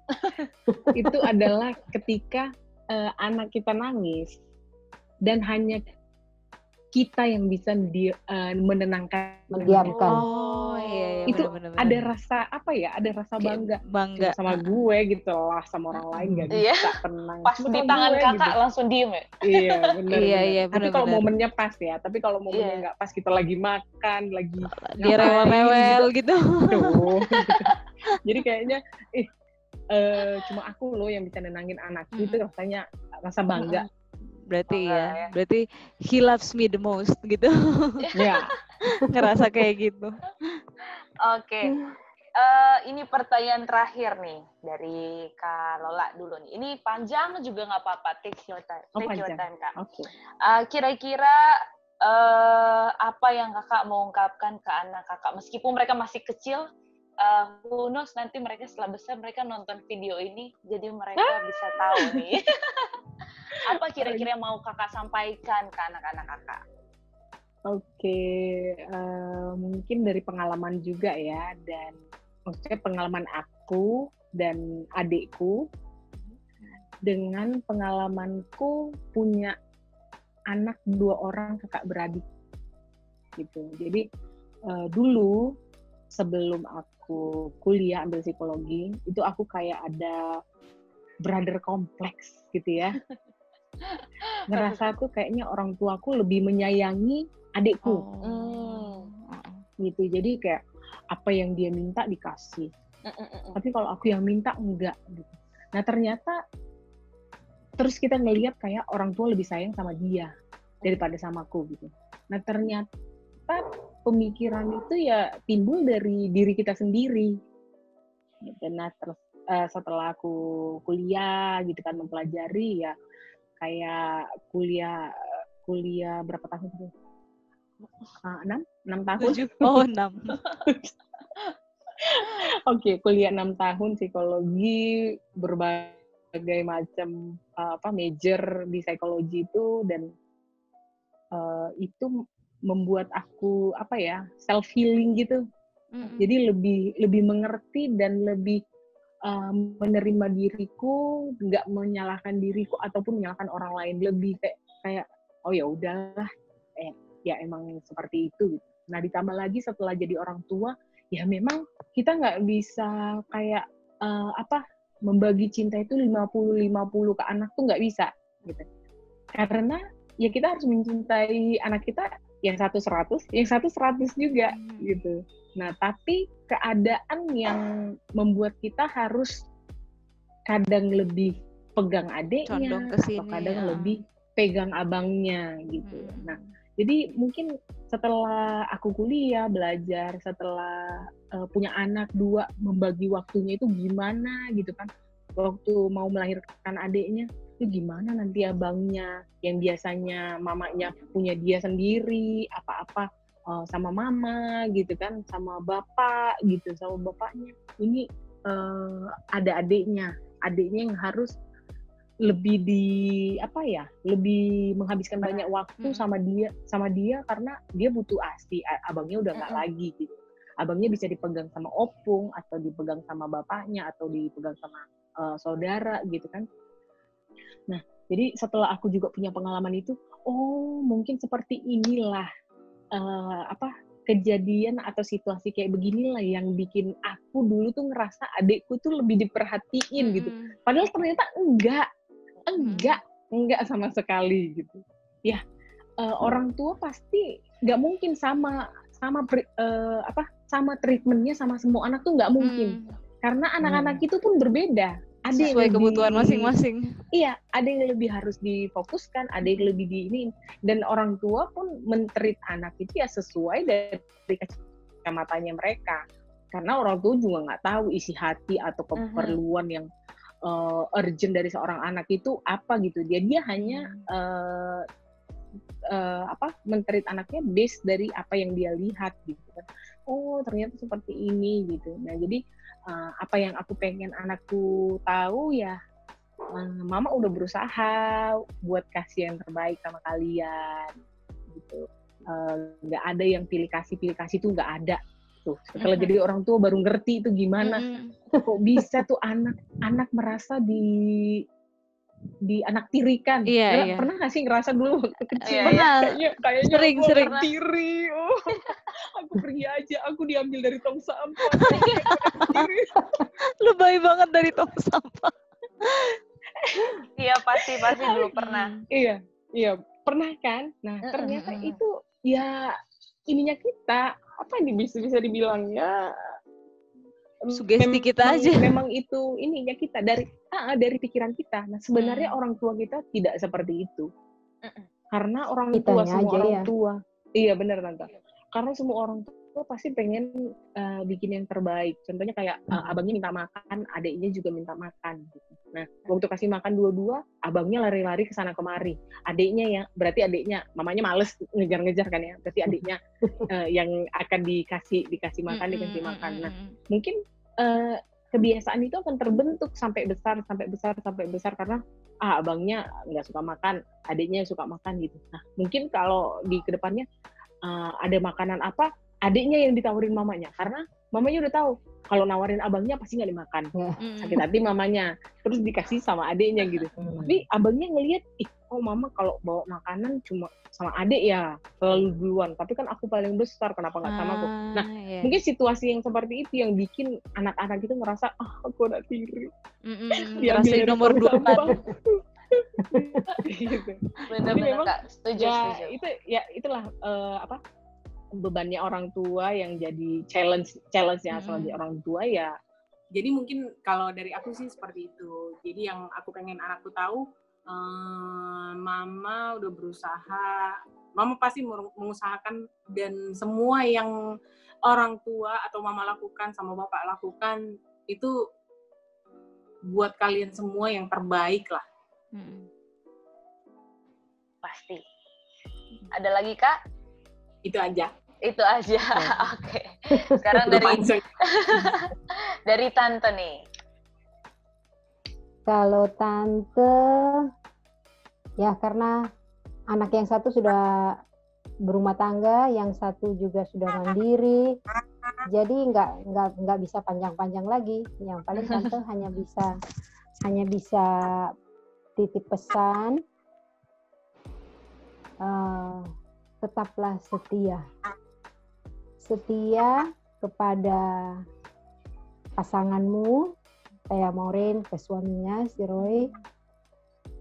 Itu adalah ketika anak kita nangis dan hanya kita yang bisa menenangkan, mendiamkan. Iya, itu bener. ada rasa apa ya? Ada rasa bangga sama gue gitu lah, sama orang lain nggak bisa tenang. Pas di tangan kakak gitu. Langsung diem ya. Iya benar. Iya, tapi kalau momennya pas ya. Tapi kalau momennya nggak pas, kita lagi makan, lagi dia rewel-rewel gitu. Jadi kayaknya cuma aku loh yang bisa nenangin anak. Itu rasanya rasa bangga. Berarti he loves me the most gitu. Ya. Ngerasa kayak gitu. Oke. Ini pertanyaan terakhir nih dari Kak Lola dulu nih. Ini panjang juga nggak apa-apa. Take your time Kak. Okay. Kira-kira apa yang kakak mau ungkapkan ke anak kakak meskipun mereka masih kecil? Who knows, nanti mereka setelah besar mereka nonton video ini, jadi mereka bisa tahu nih. Apa kira-kira mau kakak sampaikan ke anak-anak kakak? Oke, mungkin dari pengalaman juga ya, dan maksudnya pengalaman aku dan adikku, dengan pengalamanku punya anak 2 orang kakak beradik gitu. Jadi dulu sebelum aku kuliah ambil psikologi, itu aku kayak ada brother complex gitu ya. Ngerasa tuh kayaknya orang tuaku lebih menyayangi adikku. Gitu. Jadi kayak apa yang dia minta dikasih. Tapi kalau aku yang minta enggak gitu. Nah, ternyata terus kita ngelihat kayak orang tua lebih sayang sama dia daripada sama aku gitu. Nah, ternyata pemikiran itu ya timbul dari diri kita sendiri. Nah, terus setelah aku kuliah gitu kan, mempelajari ya kayak kuliah berapa tahun sih? 6 tahun. 6. Oke, kuliah 6 tahun psikologi, berbagai macam major di psikologi itu, dan itu membuat aku self healing gitu. Jadi lebih mengerti dan lebih menerima diriku, nggak menyalahkan diriku ataupun menyalahkan orang lain. Lebih kayak oh ya udahlah, ya emang seperti itu gitu. Nah, ditambah lagi setelah jadi orang tua, ya memang kita nggak bisa kayak membagi cinta itu 50-50 ke anak tuh nggak bisa gitu. Karena ya kita harus mencintai anak kita yang satu 100, yang satu 100 juga gitu. Nah, tapi keadaan yang membuat kita harus kadang lebih pegang adiknya atau kadang lebih pegang abangnya gitu. Nah, jadi mungkin setelah aku kuliah, belajar, setelah punya anak 2, membagi waktunya itu gimana gitu kan. Waktu mau melahirkan adiknya, itu gimana nanti abangnya yang biasanya mamanya punya dia sendiri, apa-apa sama mama gitu kan, sama bapak gitu, sama bapaknya. Ini ada adiknya yang harus lebih lebih menghabiskan banyak waktu sama dia karena dia butuh ASI, abangnya udah nggak lagi gitu. Abangnya bisa dipegang sama opung atau dipegang sama bapaknya atau dipegang sama saudara gitu kan. Nah, jadi setelah aku juga punya pengalaman itu, mungkin seperti inilah kejadian atau situasi kayak beginilah yang bikin aku dulu tuh ngerasa adikku tuh lebih diperhatiin gitu. Padahal ternyata enggak sama sekali gitu. Ya, orang tua pasti nggak mungkin sama treatmentnya sama semua anak tuh nggak mungkin. Karena anak-anak itu pun berbeda. Ada sesuai kebutuhan masing-masing. Iya, ada yang lebih harus difokuskan, ada yang lebih diiniin. Dan orang tua pun men-treat anak itu ya sesuai dari kacamatanya mereka. Karena orang tua juga nggak tahu isi hati atau keperluan yang urgent dari seorang anak itu apa gitu. Dia hanya men-treat anaknya based dari apa yang dia lihat gitu kan. Oh, ternyata seperti ini gitu. Nah, jadi apa yang aku pengen anakku tahu ya, mama udah berusaha buat kasih yang terbaik sama kalian gitu. Nggak ada yang pilih kasih tuh nggak ada tuh. Setelah jadi orang tua baru ngerti itu gimana. Kok bisa tuh anak merasa di anak tirikan. Iya. Pernah nggak sih ngerasa dulu waktu kecil? Kayaknya sering tiri. Aku pergi aja, aku diambil dari tong sampah. Lebay banget dari tong sampah. Iya, pasti dulu pernah. Iya, pernah kan? Nah, ternyata itu ya ininya kita, apa ini bisa dibilang ya, sugesti kita aja. Memang itu ininya kita dari pikiran kita. Nah, sebenarnya orang tua kita tidak seperti itu. Karena orang tua, semua orang tua. Iya, benar Tante. Karena semua orang tua pasti pengen bikin yang terbaik. Contohnya kayak abangnya minta makan, adiknya juga minta makan gitu. Nah, waktu kasih makan dua-dua, abangnya lari-lari ke sana kemari. Berarti adiknya, mamanya males ngejar-ngejar kan ya. Berarti adiknya yang akan dikasih makan. Nah, mungkin kebiasaan itu akan terbentuk sampai besar karena abangnya nggak suka makan, adiknya suka makan gitu. Nah, mungkin kalau di kedepannya ada makanan apa, adiknya yang ditawarin mamanya karena mamanya udah tahu kalau nawarin abangnya pasti nggak dimakan, sakit hati mamanya, terus dikasih sama adiknya gitu. Tapi abangnya ngelihat, mama kalau bawa makanan cuma sama adik ya selalu duluan, tapi kan aku paling besar, kenapa nggak sama aku? Nah, mungkin situasi yang seperti itu yang bikin anak-anak itu ngerasa aku udah tiri, diambil nomor 2 gitu. Benar-benar Kak, setuju. Itulah bebannya orang tua yang jadi challenge-nya sebagai orang tua ya. Jadi mungkin kalau dari aku sih seperti itu. Jadi yang aku pengen anakku tahu, mama udah berusaha, mama pasti mengusahakan, dan semua yang orang tua atau mama lakukan sama bapak lakukan itu buat kalian semua yang terbaik lah. Pasti. Ada lagi Kak? Itu aja. Oke. Sekarang dari Tante nih. Kalau Tante, ya karena anak yang satu sudah berumah tangga, yang satu juga sudah mandiri, jadi nggak bisa panjang-panjang lagi. Yang paling Tante hanya bisa titip pesan, tetaplah setia kepada pasanganmu, kayak Maureen ke suaminya, si Roy,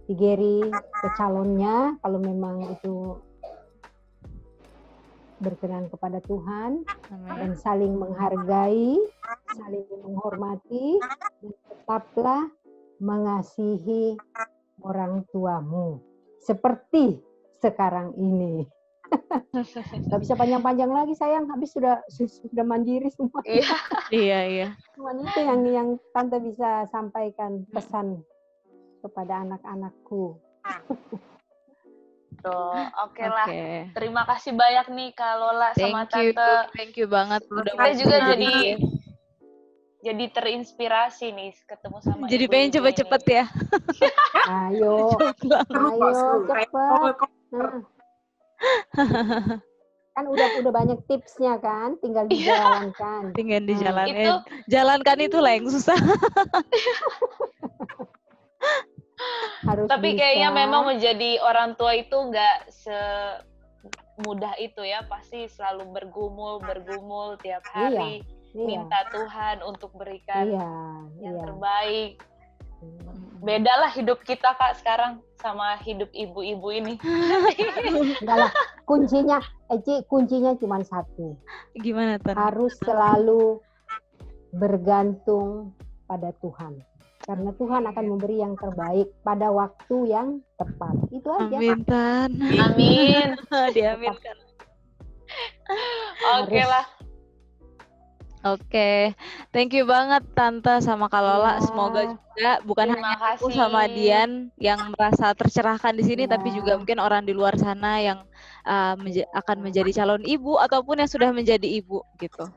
si Gary ke calonnya, kalau memang itu berkenan kepada Tuhan. Dan saling menghargai, saling menghormati, dan tetaplah mengasihi orang tuamu seperti sekarang ini. Gak bisa panjang-panjang lagi sayang, habis sudah mandiri semua. Iya. Cuman itu yang Tante bisa sampaikan pesan kepada anak-anakku. Tuh, oke lah. Terima kasih banyak nih Kak Lola sama Tante. Thank you banget udah Saya juga jadi terinspirasi nih ketemu sama jadi ibu-ibu pengen cepet-cepet ya. Ayo cepet. Kan udah banyak tipsnya kan, tinggal dijalankan. Tinggal dijalanin. Jalankan itulah yang susah. Tapi kayaknya memang menjadi orang tua itu nggak semudah itu ya, pasti selalu bergumul tiap hari, minta Tuhan untuk berikan yang terbaik. Beda lah hidup kita Kak sekarang sama hidup ibu-ibu ini. Enggak lah, kuncinya cuma satu. Gimana Tan? Harus selalu bergantung pada Tuhan. Karena Tuhan akan memberi yang terbaik pada waktu yang tepat. Itu aja. Amin, Tan. Amin. Diaminkan. Oke lah. Oke. Thank you banget Tante sama Kak Lola. Semoga juga bukan hanya aku sama Dian yang merasa tercerahkan di sini, tapi juga mungkin orang di luar sana yang akan menjadi calon ibu ataupun yang sudah menjadi ibu gitu.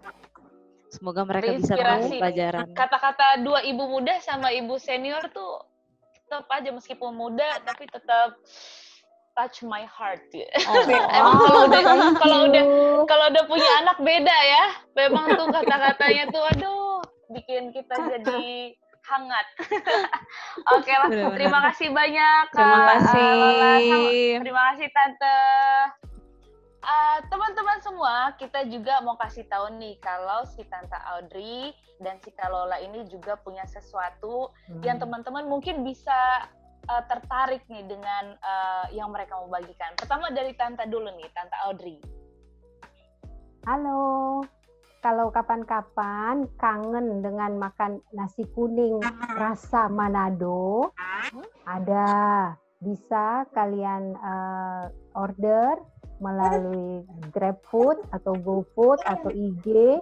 Semoga mereka bisa mengambil pelajaran. Kata-kata dua ibu muda sama ibu senior tuh tetap aja meskipun muda tapi tetap touch my heart. Emang kalau udah punya anak beda ya. Memang tuh kata-katanya tuh aduh bikin kita jadi hangat. Oke lah, terima kasih banyak Kak Lola. Terima kasih Tante. Teman-teman semua, kita juga mau kasih tahu nih kalau si Tante Audrey dan si Kak Lola ini juga punya sesuatu yang teman-teman mungkin bisa tertarik nih dengan yang mereka mau bagikan. Pertama dari Tante dulu nih, Tante Audrey. Halo, kalau kapan-kapan kangen dengan makan nasi kuning rasa Manado, ada, bisa kalian order melalui GrabFood atau GoFood atau IG,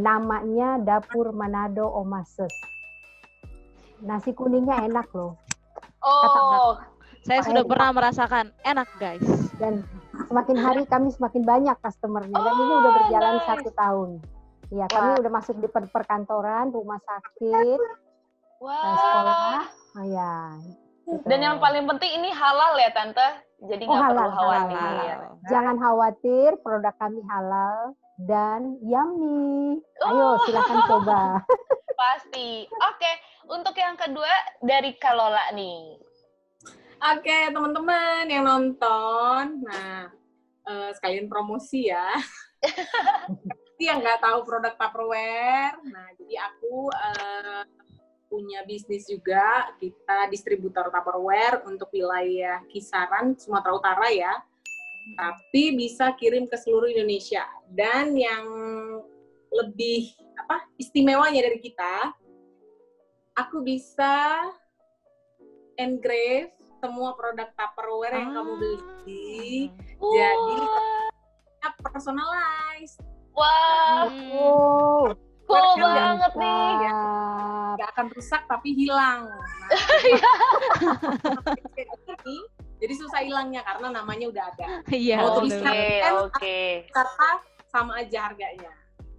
namanya Dapur Manado Omases. Nasi kuningnya enak loh. Saya sudah pernah merasakan, enak guys. Dan semakin hari kami semakin banyak customernya, dan ini udah berjalan 1 tahun. Ya, kami udah masuk di perkantoran, rumah sakit, sekolah. Ya. Gitu. Dan yang paling penting ini halal ya Tante, jadi nggak perlu khawatir. Halal. Jangan khawatir, produk kami halal dan yummy. Ayo silakan coba. Pasti. Oke, untuk yang kedua dari Kak Lola nih. Oke, teman-teman yang nonton, nah sekalian promosi ya. Yang nggak tahu produk Tupperware, nah jadi aku punya bisnis juga, kita distributor Tupperware untuk wilayah kisaran Sumatera Utara ya, tapi bisa kirim ke seluruh Indonesia. Dan yang lebih istimewanya dari kita, aku bisa engrave semua produk Tupperware yang kamu beli, jadi personalized. Wow. Cool banget nih. Gak akan rusak tapi hilang. Jadi susah hilangnya karena namanya udah ada. Iya. Oke. Kata sama aja harganya.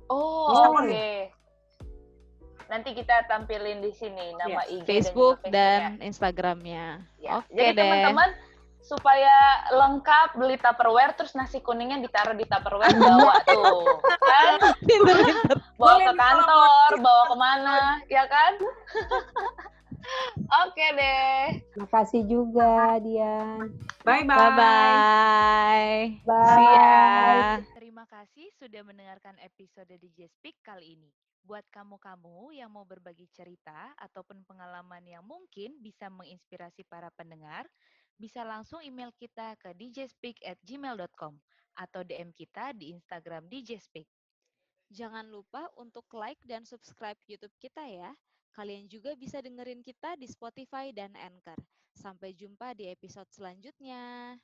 Oke. Nanti kita tampilin di sini nama IG Facebook dan Instagramnya. Ya. Jadi teman-teman supaya lengkap beli Tupperware terus nasi kuningnya ditaruh di Tupperware bawa tuh kan bawa ke kantor bawa kemana ya kan. Oke deh, makasih juga Dian. Bye. See ya. Terima kasih sudah mendengarkan episode DJ Speak kali ini. Buat kamu-kamu yang mau berbagi cerita ataupun pengalaman yang mungkin bisa menginspirasi para pendengar, bisa langsung email kita ke djspeak@gmail.com atau DM kita di Instagram DJ Speak. Jangan lupa untuk like dan subscribe YouTube kita ya. Kalian juga bisa dengerin kita di Spotify dan Anchor. Sampai jumpa di episode selanjutnya.